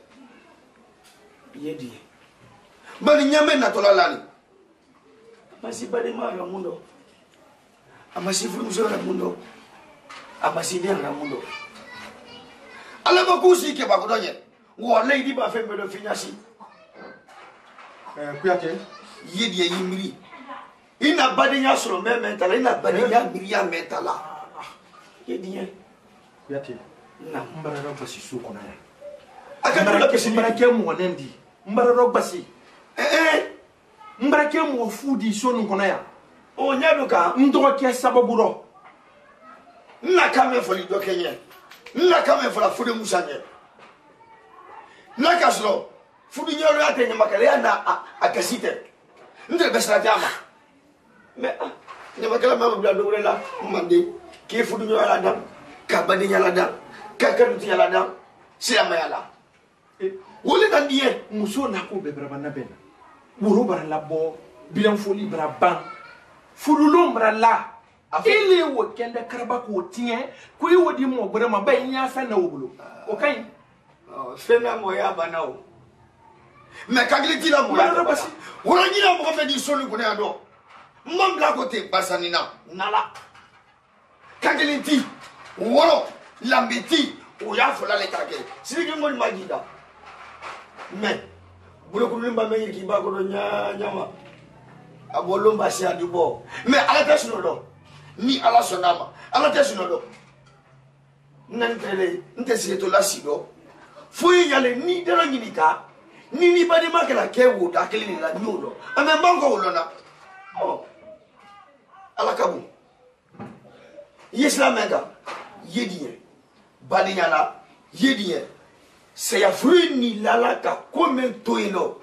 Yedi. Bali nyame na tola lani. Amasi bali ma ra mundo. Amasi fuluzo ra mundo. Amasi dia ra mundo. Ala ba kusi ke ba kodonye. Wo lady ba fe me do finyasi. Kuyate. Yedi yimiri. Ina badinya soro me mentala ina badinya miriya mentala yediye yati na mbara ro basi su kona ya akabula kesi mbara ke mu wonendi mbara ro basi mbara ke mu fudi so nu kona ya o nyaduka ndo ke sababu ro na kame foli do kenye na kame fola fude musanye na kasro fudu nyoro atenye makale na akasite ndre besra jama mais ne ma kala ma bla do la mande ke fudu ñu ala dam ka badi ñala dam ka kadu ti ala dam si ama yala wole dan diye muso na ko be braba na bena woro bara la bo bilan foli bara ban fudu lo bara la ile wo kende karaba ko tie ko yi wodi mo bere ma bay nya fa na wulo o kay fena mo ya banawo mais kagli ti la mo ya basi woro ñi la mo ko be di sonu ko ne ado Mambla kote basanina nala kagelinti woro lambiti oya fola le kage sigi ngoni magida me bulo ko limba me yiki ba ko nyama abolo mbasi adibo me ala tesuno do ni ala sonama ala tesuno do nantele ntesi to la sido fuyi yale ni dero nyinika ni badi makela kewo da kelini la nyudo ame mango wolona oh alakabu yeslamega yediye balinyala yediye seya fruit ni lalaka comme toino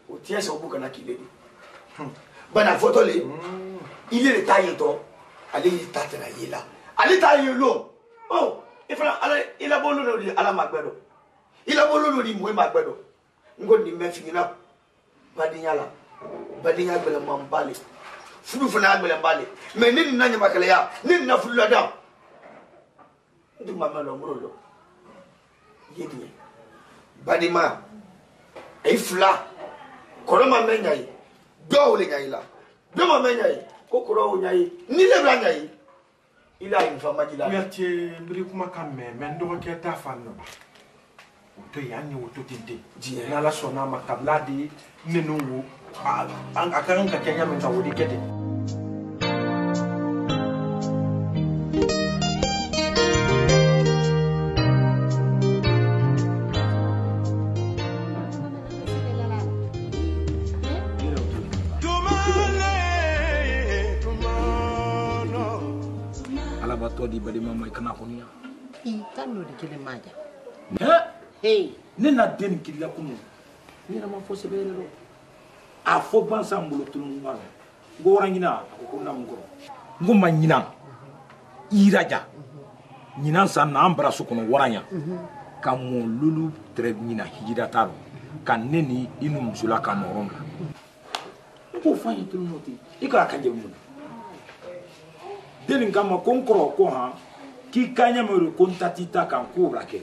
o tiese obuka na kiledi bana photo le il est taillé to ali tatera yela ali taillé lo oh ifra ala ila bolo no di ala magbedo ila bolo no di mo magbedo ngoni mefingina badinyala badinya bele mambale fulu fana agbele mbale mais ni nanya makale ya ni na fulu adam ndu mama lo muro lo yedi badima e fula koro ma menyai do le nyai la do ma menyai ko koro nyai ni le bla nyai ila infama jila yati mbiri kuma kamme men do ke ta fanno to yanni woto tinte na la sona makabla di nenu akan ka kenya men tawodi kete bali mama kana kunya I tanu de kele maja hey ne na den kila kunu ni na ma fo se be lo a fo ban sambulo tunu ngalo ngora nyina ko na ngoro ngoma nyina iraja nyina san na ambra su kono waranya ka mo lulu tre nyina hijida talo kan neni inu musula ka moronga ko fanyi tunu noti ikara ka jemu den kama konkoro ko ha ki kanya mo kontatita kan ko brake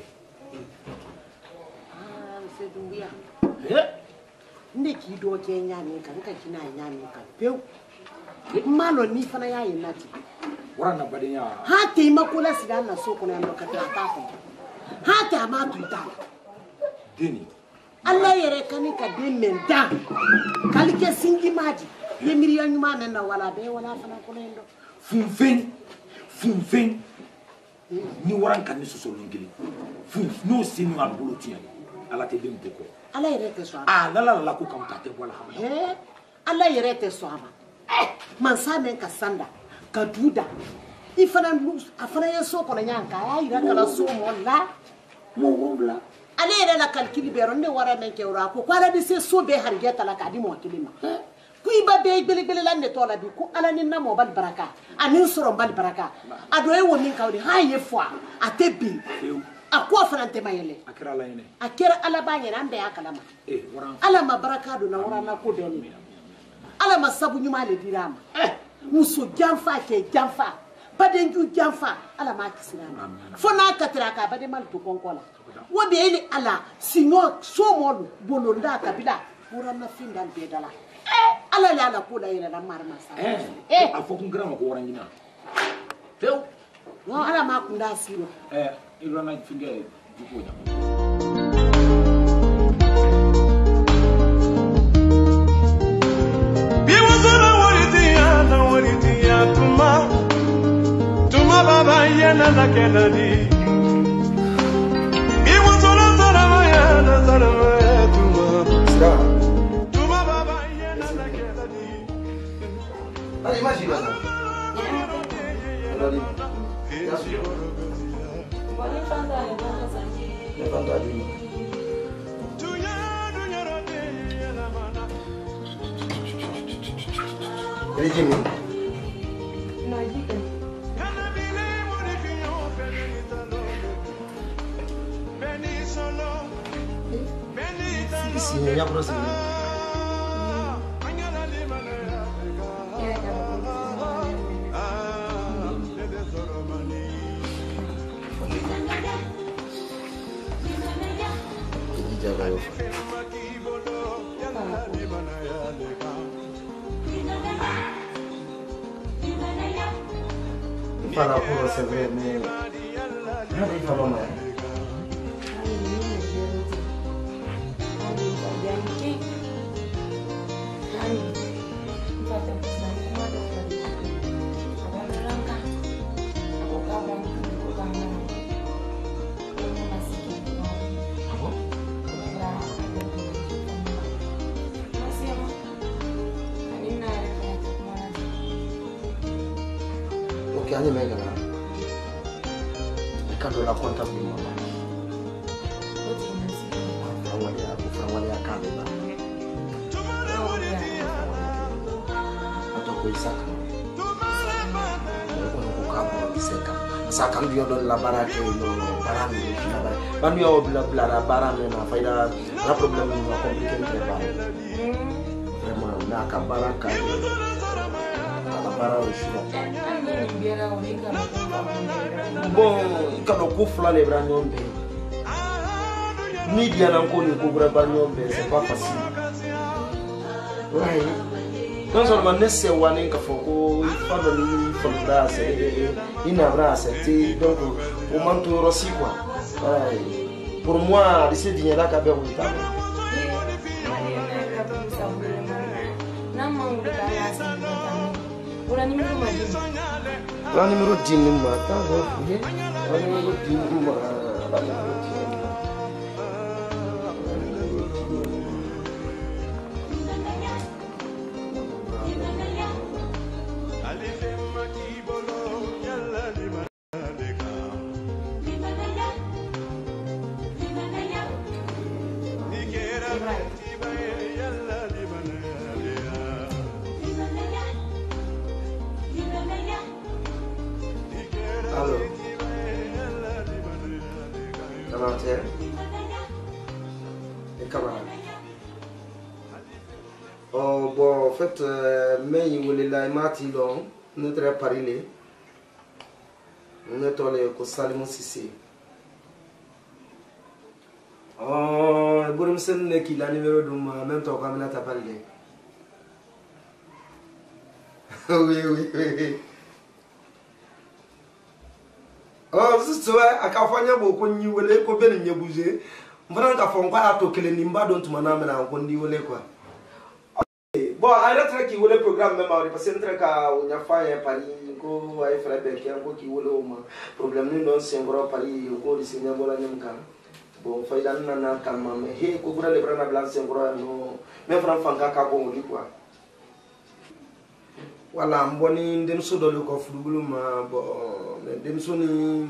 sedungia ndi ki do ke nyami kan ka kina nyami kan pew malo ni fana ya yinati warana badenya ha te makula siga na soko na ndo kata ko ha ta ma tuita deni Allah yere kani ka den menta kalike singi maji ye miriya nyuma na wala be wala fana ko ndo funfen ni waran kan ni soso ngili no sinu abulu tiya ala te dem ko ala yere te so ah la ko kam ta te wala ha ala yere te so ama man sa men ka sanda ka duda ifana afana yeso ko na nyanka ya ira kala so mo la mo wombla ala yere la kalkili be ronde wara men ke ura ko kwala bi se so be hargeta la ka di mo kilima ku iba be gbele la ne to la bi ku ala ni na mo bal baraka ani soro bal baraka ado e woni kawdi ha ye fo atebi akwa fana tema yele akira la yene akira ala ba yene ambe akalama waran ala ma baraka do na warana ko be ni ala ma sabu nyuma le dirama muso jamfa ke jamfa badenju jamfa ala ma kisirama fo na katira ka bade mal to konkola wo be ile ala sinyo so molu bolonda kabila warana findal be dala ala la ala ko la yele na marma sa afokun grama ko warangina tew no ala ma kunda siro ilona finge jukoja biwazara waridiya tuma baba yana na kenadi biwazara zara tuma baba yana na kenadi allez imagine ça allez Jimmy. No, I didn't. Sì, mi auguro sì. Para puro se ve me Hadi falan ya. Oke, aja mega lah. Kado la konta bi mo. Framwali ya kado ba. Ato ko isaka. Ko ko kabo isaka. Saka ndio don la barake no barani na ba. Banu yo bla barani na faida na problem no complicated ba. Vraiment na ka baraka. Bon, quand on couvre les bras nyombe, ni bien encore ni couvre pas nyombe, c'est pas facile. Ouais. Non seulement nesse wane ka foko, il faut donner fonda, c'est inabra, c'est donc au manteau aussi quoi. Ouais. Pour moi, ce dîner là qu'a bien la numéro 10 ma ta la numéro 10 ma la numéro 10 Allô. Commentaire. Les camarades. Oh bon, en fait, mais il voulait la mati long, notre Paris, notre le Salimon Sissi. Oh, Bourumsen qui la numéro de ma même temps quand on t'a parlé. Oui. Oh, c'est ça, à Cafania, beaucoup de nous voulez qu'on vienne y bouger. Voilà, on a fait un pas à toquer les nimba dont tu m'en as amené en condi ou quoi. Bon, arrête qui voulait le programme même parce que c'est un truc à on a fait un Paris, qu'on a fait un peu qui voulait au problème nous non c'est un gros Paris, au cours du Seigneur Bolanimka. Bon, il faut aller dans calme, mais hey, qu'on voulait les prendre blanc c'est un gros non, mais franchement quand on dit quoi. Voilà, mboni dem so do ko fudugulu ma bo dem so ni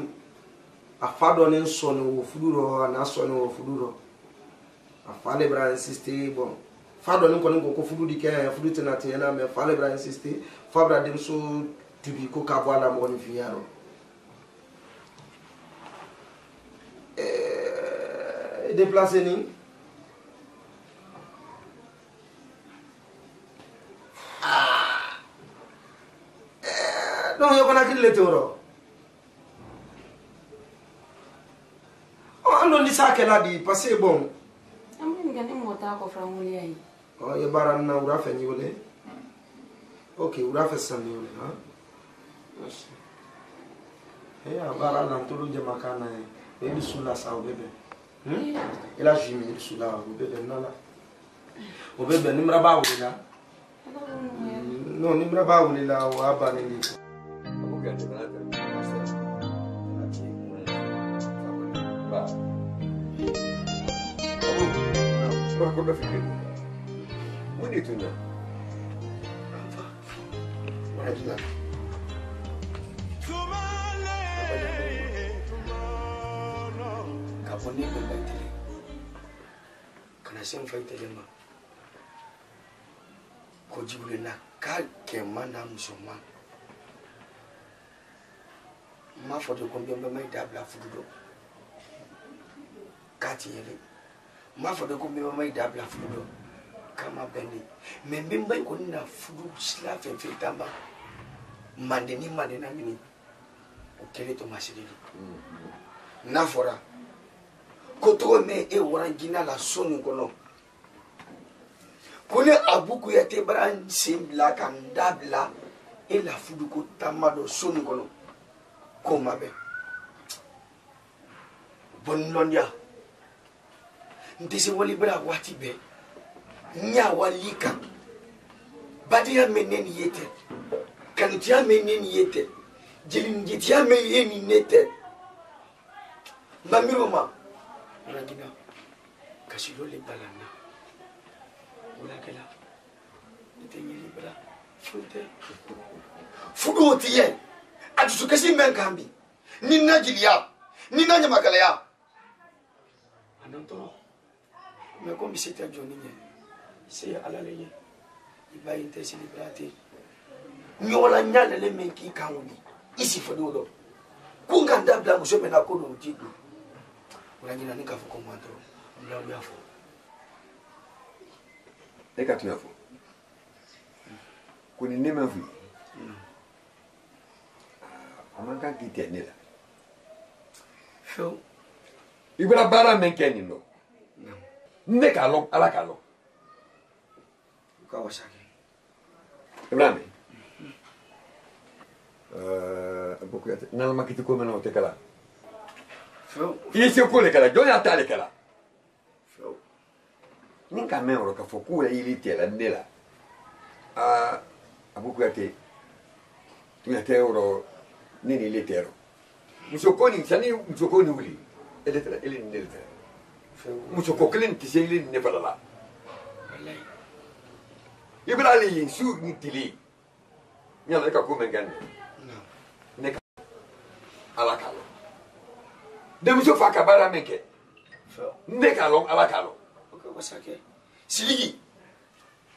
afado nen so no fuduro na so no fuduro afale bra insister bon fado nen ko fudu di ke fudu tenati na me fale bra insister fabra dem so tubi ko ka voilà mo ni fiaro déplacer ni non, je connais les taureaux. On dit ça qu'elle a dit, parce que bon. Oh, il y a barana ou rafe niolé. Ok, ou rafe samiolé, hein. Eh, a barana tout le jamakana, et il sous la sa au bébé. Et là, j'ai mis sous la au bébé, non là. Au bébé, nimraba ou là. Non, nimraba ou là, ou abaneli. Aku dah fikir. Mana itu nak? Mana itu nak? Kamu ni berbalik. Karena saya fight lama. Kau juga nak kau kemana musuhman? Ma foto combien de mai dabla fudo kati yele ma foto combien de mai dabla fudo kama bendi mais même bay ko na fudo sla fe tamba mandeni mandena mini o kele to masiri na fora ko to me e warangina la sonu kono kone abuku ya te bran simbla kan dabla e la fudo ko tamado sonu kono Koma be bon lonya ndisi wali bra wati be nya walika badiya meneni yete kantiya meneni yete jilin jitiya meneni nete mamiro ma ragina kasilo le balana wala kala ntenyi bra fute fudo tiye atu kasi mengambi nina jilia nina nyamakalaya ananto me ko mi seta joni nye se ala le nye iba intesi liberate nyola nyala le menki kawuni isi fodo kunganda bla musome na kono mtigo unanyina nika fuko mwanto mla yafo Eka tu yafo kuni nima fu amanka kiti nila fo ibra bara menkeni no ne kalon ala kalon Kawasaki Ibrahim beaucoup nala makiti ko mena o te kala fo isi ko le kala jona ta le kala fo ninka me oro ka fo ku ya ili te la nela abuku yate tu ya te oro nini letero musokoni sani musokoni wuli eletra ele nelta musokoklen tiseli ne balala wallahi ibrali su ni tili nyala ka ko mengan ne ka ala kalo de muso fa ka bara menke ne ka long ala kalo masake siligi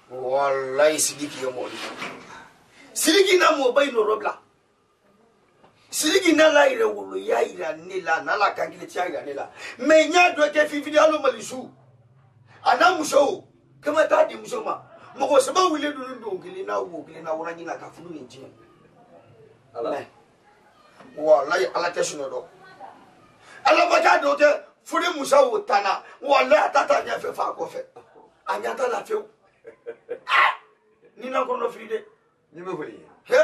wallahi siligi yo moli siligi na mo bay no robla siligi na la ire wolo ya ira nila na la kangile tia ira nila me nya do ke fi video lo malisu ana muso kama ta di muso ma mo ko se ba wile du ndo ngili na wo ngili na wona nyina ka funu yin ala wallahi ala tesino do ala baka do te furi musa wo tana wallahi atata nya fe fa ko fe anya ta la fe ni na ko no fride ni me furi he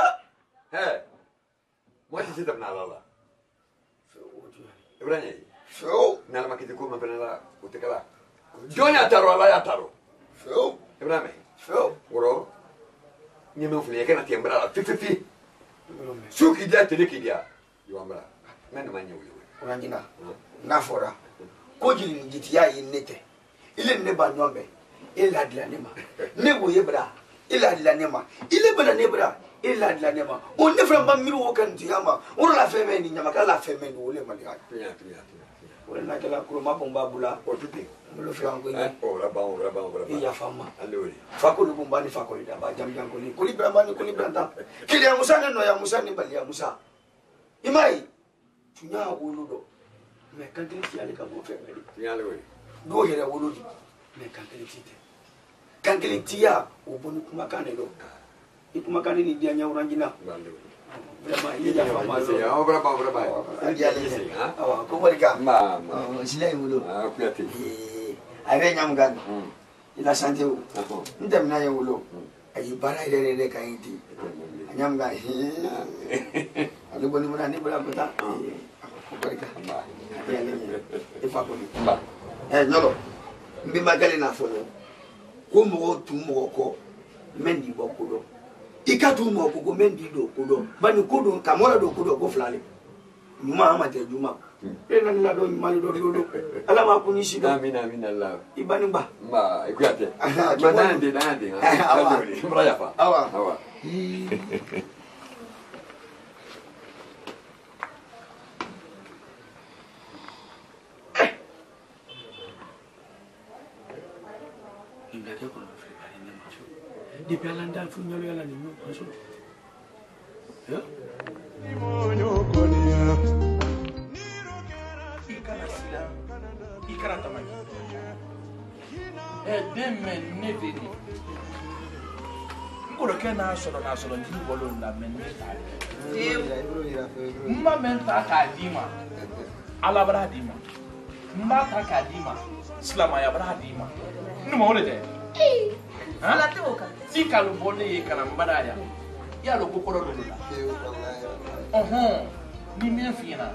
moi je sais de na la ibrahim feo na la makiti ko ma penala utekala jonya taro ala ya taro feo ibrahim feo woro ni me furi kana tiembra la fifi suki dia teleki dia yuambra men manye wuyo unajina na fora ko jili ni jitiya yin nete ile ne ba nyombe ile adila nema ne wo yebra ile adila nema ile bana nebra ile adila nema on ne fra mamiru wo kan tiyama on la feme ni nyama kala feme ni wole mali ha tuya wole na kala kuruma bomba bula o tuti lo fi an ko ni o la ba ya fama allori fakulu bumbani fakulu da ba jam jam ko ni kuli brambani kuli branta kili ya musa ne no ya musa ni bali ya musa imai tunya woludo me kantini tiale ka bo feme ni tiale we do yere wolodi me kantini tite kantini tia o bonu kuma kane do i kuma kane ni dia nya urangina vraiment il y a fama c'est on braba ya le awa ko bari ka ma silay wolo kuyati ave nyam gan ila santé o ndem na ye wolo ay bara ile ile ka yiti nyam ga alu boni mona ni bala bota ko bari ka ya le e fa ko ni nyolo mbi magali na folo ko mo tu mo ko mendi bo ko do ikatu mo ko mendi do ko do bani ko do kamola do ko do ko flale nyuma amate juma ena na do mali do do ala ma kuni shido amina allah ibani ba ikuyate manande allori mbraya fa awa depuis alanda fu nyalo yala ni mo so ya ikana sila ikana tamani deme ne veni ngoro ke na solo ndi bolo la men ne ta mma men ta ka dima ala bara dima mma ta ka dima slama ya bara dima numa wole de ala te oka ikalu bone ye kana mbada ya lo kokoro do la ni men fina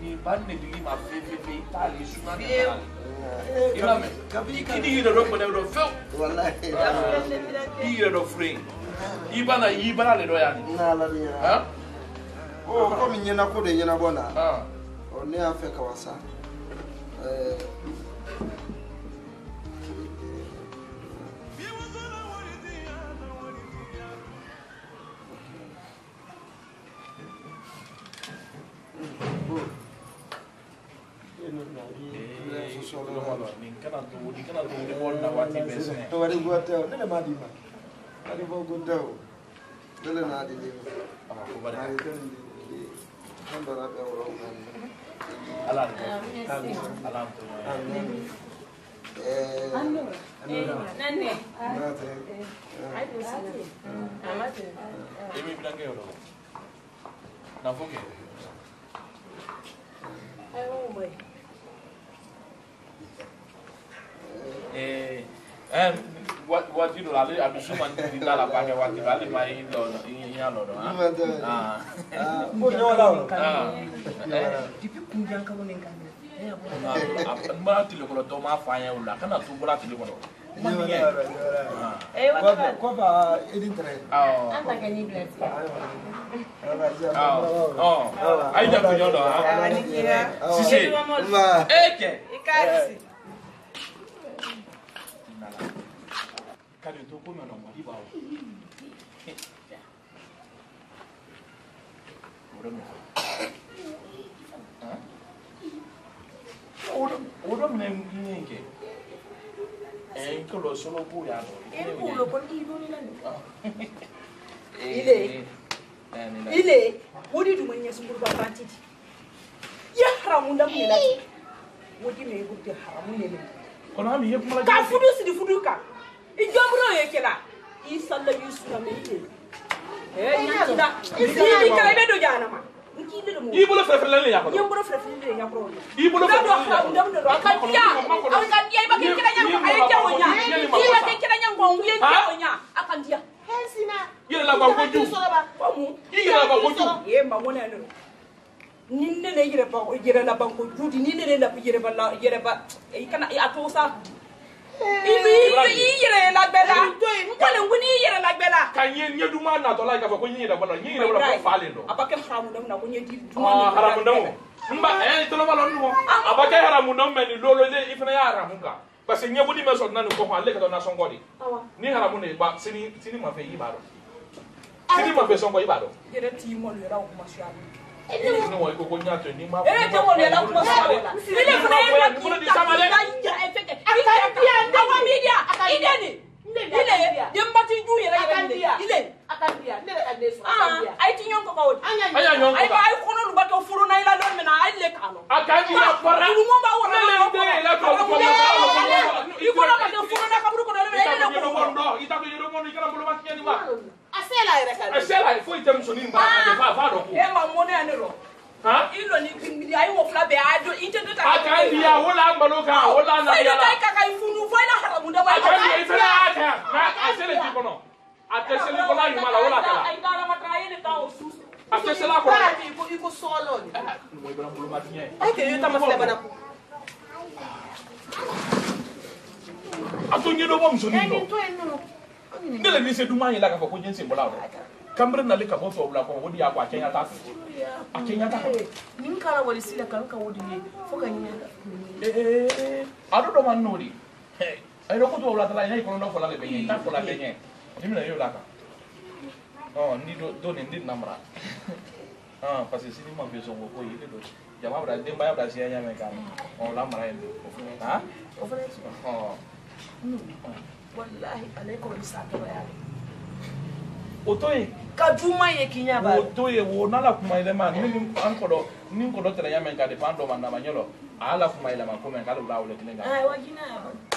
ni banne dili ma fe tali suna ila me kidi hiro do bone do fe wallahi hiro do free ibana le do yani na la ni ha o ko mi nyena ko de nyena bona o ne afeka wasa Wari guateo, nele madima. Wari vo guateo. Nele nadi ni. Ko bari. Kando na be oro. Alan. Alan. Nane. Ai sala. Amate. Emi blanke oro. Na foke. Ai o boy. What you know, I be sure man di dala pa ke wati bali mai do iya lo do mo nyola tipi kunjang ka wonen kan ma ti lo ko to ma fa ya ula kana tu bula ti lo ko ko ba edin tre anta ke ni bless ai da ko nyola si si eke ikasi kali to ko na mo iba o do men nge Quello solo pure il culo con i non ile wodi du manya sun gurba fantiti ya haramun da mun lati wodi me gurti haramun ne kono mi yep mala ka fudu si di fudu ka i jomro ye kila i salla yusuna me ile ya da i kala be do jana ma i bolo frefre le ya ko i bolo frefre le ya ko i bolo frefre do haramun da mun do ka dia aw ka dia ba ke kila nyam ay jawo nya i ba ke kila nyam ko wi jawo nya akan dia hensina yele la ba ko ju yele la ba ko ju ye ma wona no ninne ne yere la ba ko ju di ninne ne la yere ba e kana ya to sa ibi yere la bela ko le nguni yere la bela kan ye nyedu ma na to la ka ko nyira bala nyira bala ko faale do abake haramu dam na ko nyedi haramu dam mba to lo bala no abake haramu dam men lolo le ifna ya haramu ka parce que nyebudi me so na ko ha le ka do na son godi ni haramu ne ba sini ma fe yi ba do sini ma fe son go yi ba do yere ti mo le ra ko ma sha ni wo ko ko nyato ni ma te mo le ra ko ma sha ile funa ile ko di samale awa media ideni ile dembati ju yere ile akandia ne ka desu akandia ay ti ñon ko bawdi aya ñon ko ay ba ay kono lu bato furu nay la don mena ay le kalo akandia para lu mo ba wona la ko ko i ko na bato furu na kabru ko do le le ko wondo ita ko yoro mono ikara bolo makki ni ma asela ere ka asela fo itam so ni mba fa do ko e ma mo ne anero ha ilo ni bindi ay wo fla be ado inte do ta akandia wala mbalo ka wala na ya la ka ka funu fo na haramu da wa akandia ifela aka na asela ti kono atesele ko la yuma la wala kala ay dara mata yene ta o sus atesele ko iko solo ni mo ibra bolo makki ay ke yo tamas le bana ko atonye do bom so ni no ndele ni se duma yela ka ko nyense mbola do kambre na le ka bo so bla ko wodi ya kwa kenya ta akenya ta nin kala wali sila kan ka wodi ni fo ka nyenda ado do man nodi ay do ko to bla ta la ni ko no fo la le be ta fo la be ni dimina yo la ka ni do ni ndit namra parce que sini ma be so ko yi do jama bra demba ya bra si ya me kan on la mara en o fa wallahi alaykum bisata bayani otoye kajuma ye kinya ba otoye wo nala kuma ile ma ni ko do tere ya men ka de pando man na manyolo ala kuma ile ma ko men ka do la wole tilenga wajina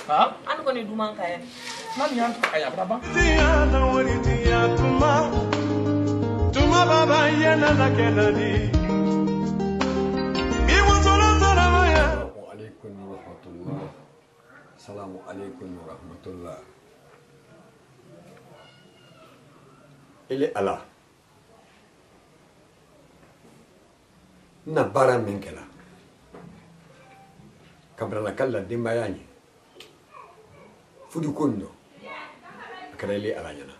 ya an ko ni duman ka ya man yan ka ya braba Tiana wori tia tuma baba yana na kenadi iwo zora maya wa alaikum wa rahmatullah assalamu alaikum wa rahmatullah ile ala na bara min kala kabra la kala dimba yani fudu kondo akara ile ala yana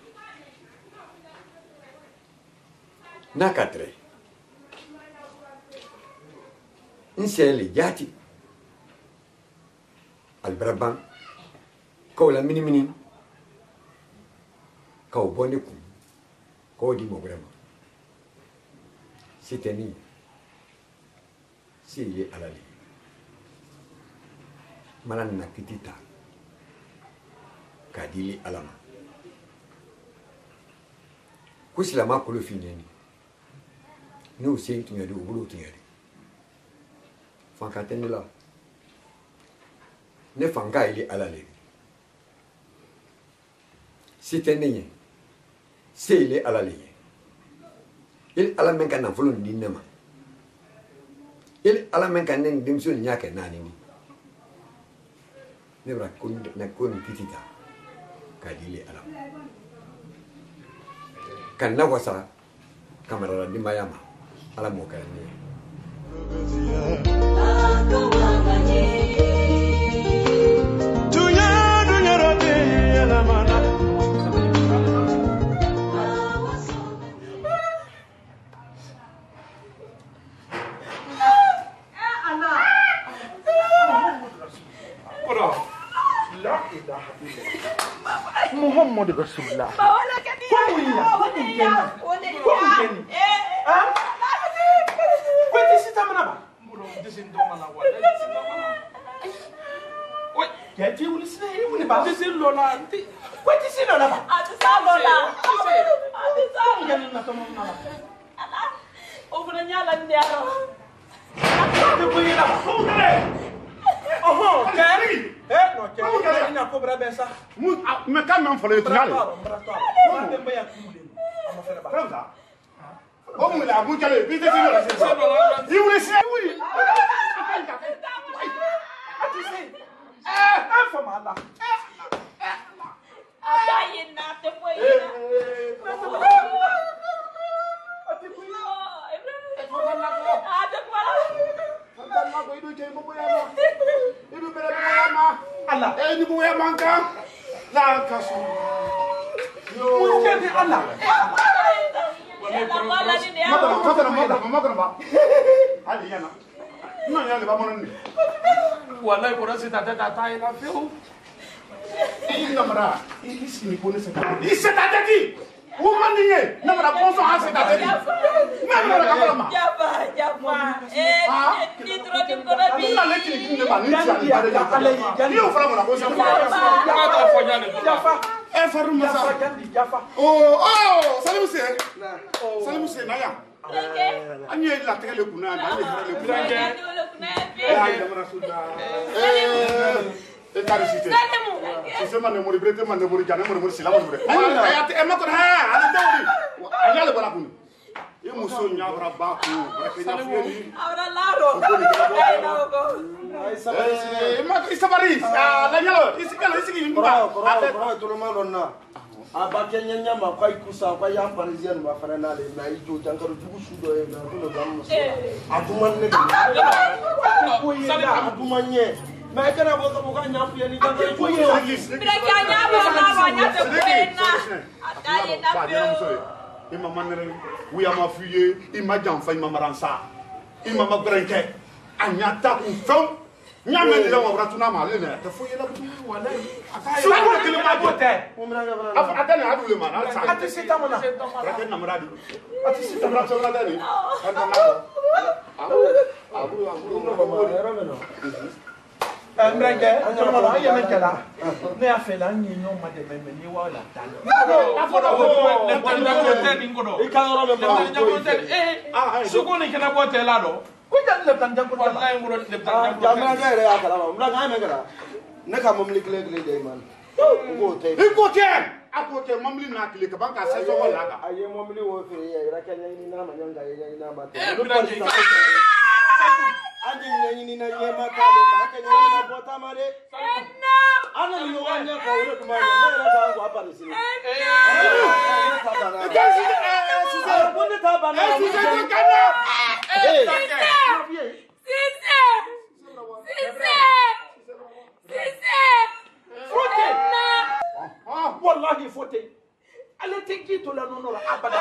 na katre insele jati albraban kawla mini kaw bonde ku ko di mo vraiment c'était ni si ye alali manan na kitita kadili alama kusilama ko lo fineni no sei tu yadi ubulu tu yadi fanka tenela ne fanka ili alali c'était ni seile alali il ala men kan nafolo ni nema il ala men kan nen dimso nya ke nani ni ne bra kun na kun kitita kadile ala kan na wasa kamera di mayama ala mo kan ni dunya rote ala mana Muhammad Rasulullah. Wala ka dia. Quer te ulisne uni ba se lola anti. Kwati si lola ba? Ati sa lola. Ati sa ngani na to mama. Ala. O funa nyala ndiaro. Ati buyi la. Oh, Keri. No, Keri ina ko bra besa. Me kan man fole tunale. Mo de be ya kumule. Ama fere ba. Franza. O mu la bu jale bi te ti lola se. Iwu se wi. Ati se. For my life. I'm dying not to wait. Wallahi ko rasi tata tata ila fiu. Namara, isi ni kone se tata. Isi tata ki. Woman ni namara bonso ha se tata ki. Namara ka kala ma. Jaba. Ni tro dim ko bi. Na le ki ni ba ni ti ani bare ja. Ni o fara mo na bonso. Ma ta fo nyane. Jafa. E faru ma sa. Jafa. Oh, salim se. Salim se na ya. Anye la tele kuna na ni le kuna. Namara suda. E tari site. Sise ma ne mori brete ma ne mori jane mori sila mori brete. E ma ko ha, ala dawri. Anya le bala kunu. E muso nya bra ba ku, brete nya fieni. Ahora laro. E ma isabari. Ah, la nyalo, isikala isiki ngba. Koro to ma donna. Aba kenya nyama kwa ikusa kwa ya parisian ba fana na le na ijo jankaru jugu sudo e na to gamu. Aduman ne. Adumanye. Mais kana boka boka nyafu ya ni kanga ko ye Bila kanya ba nya te kwena. Ataye na pe. Ima manere wi ama fuye, ima jamfa ima maransa. Ima magrenke. Anyata ku fam. Nyame de wa bratu na ma le ne. Te fuye la butu wala. Ataye. Su ko kile ma bote. Afa atane adule ma na sa. Ati sita mona. Brate na maradi. Ati sita mona so na dani. Anta na. Abu Mrenge, anjama ya mekela. Ne afela nyi no ma de meme ni wa la tan. Afora ko le tanda ko teni ngodo. Ikangoro me ma. Suko ni kana ko tela do. Ko jan le tan jango Wallahi ngoro le tanda ko. Jamra ga re akala ma. Mra ga me gara. Ne ka mamli kle kle de man. Ko te. Iko te. Akote mamli na kile ka banka sai zo wala ka. Aye mamli wo fe ya ra kanya ni na ma nyanga ya ni na ba te. Anyi ni na nyema kale ma kanya ni na bota mare. Ana ni yo anya ko wo to ma ne ra ka ko apa ni sini. Wallahi fote. Ale teki to la nono la abada.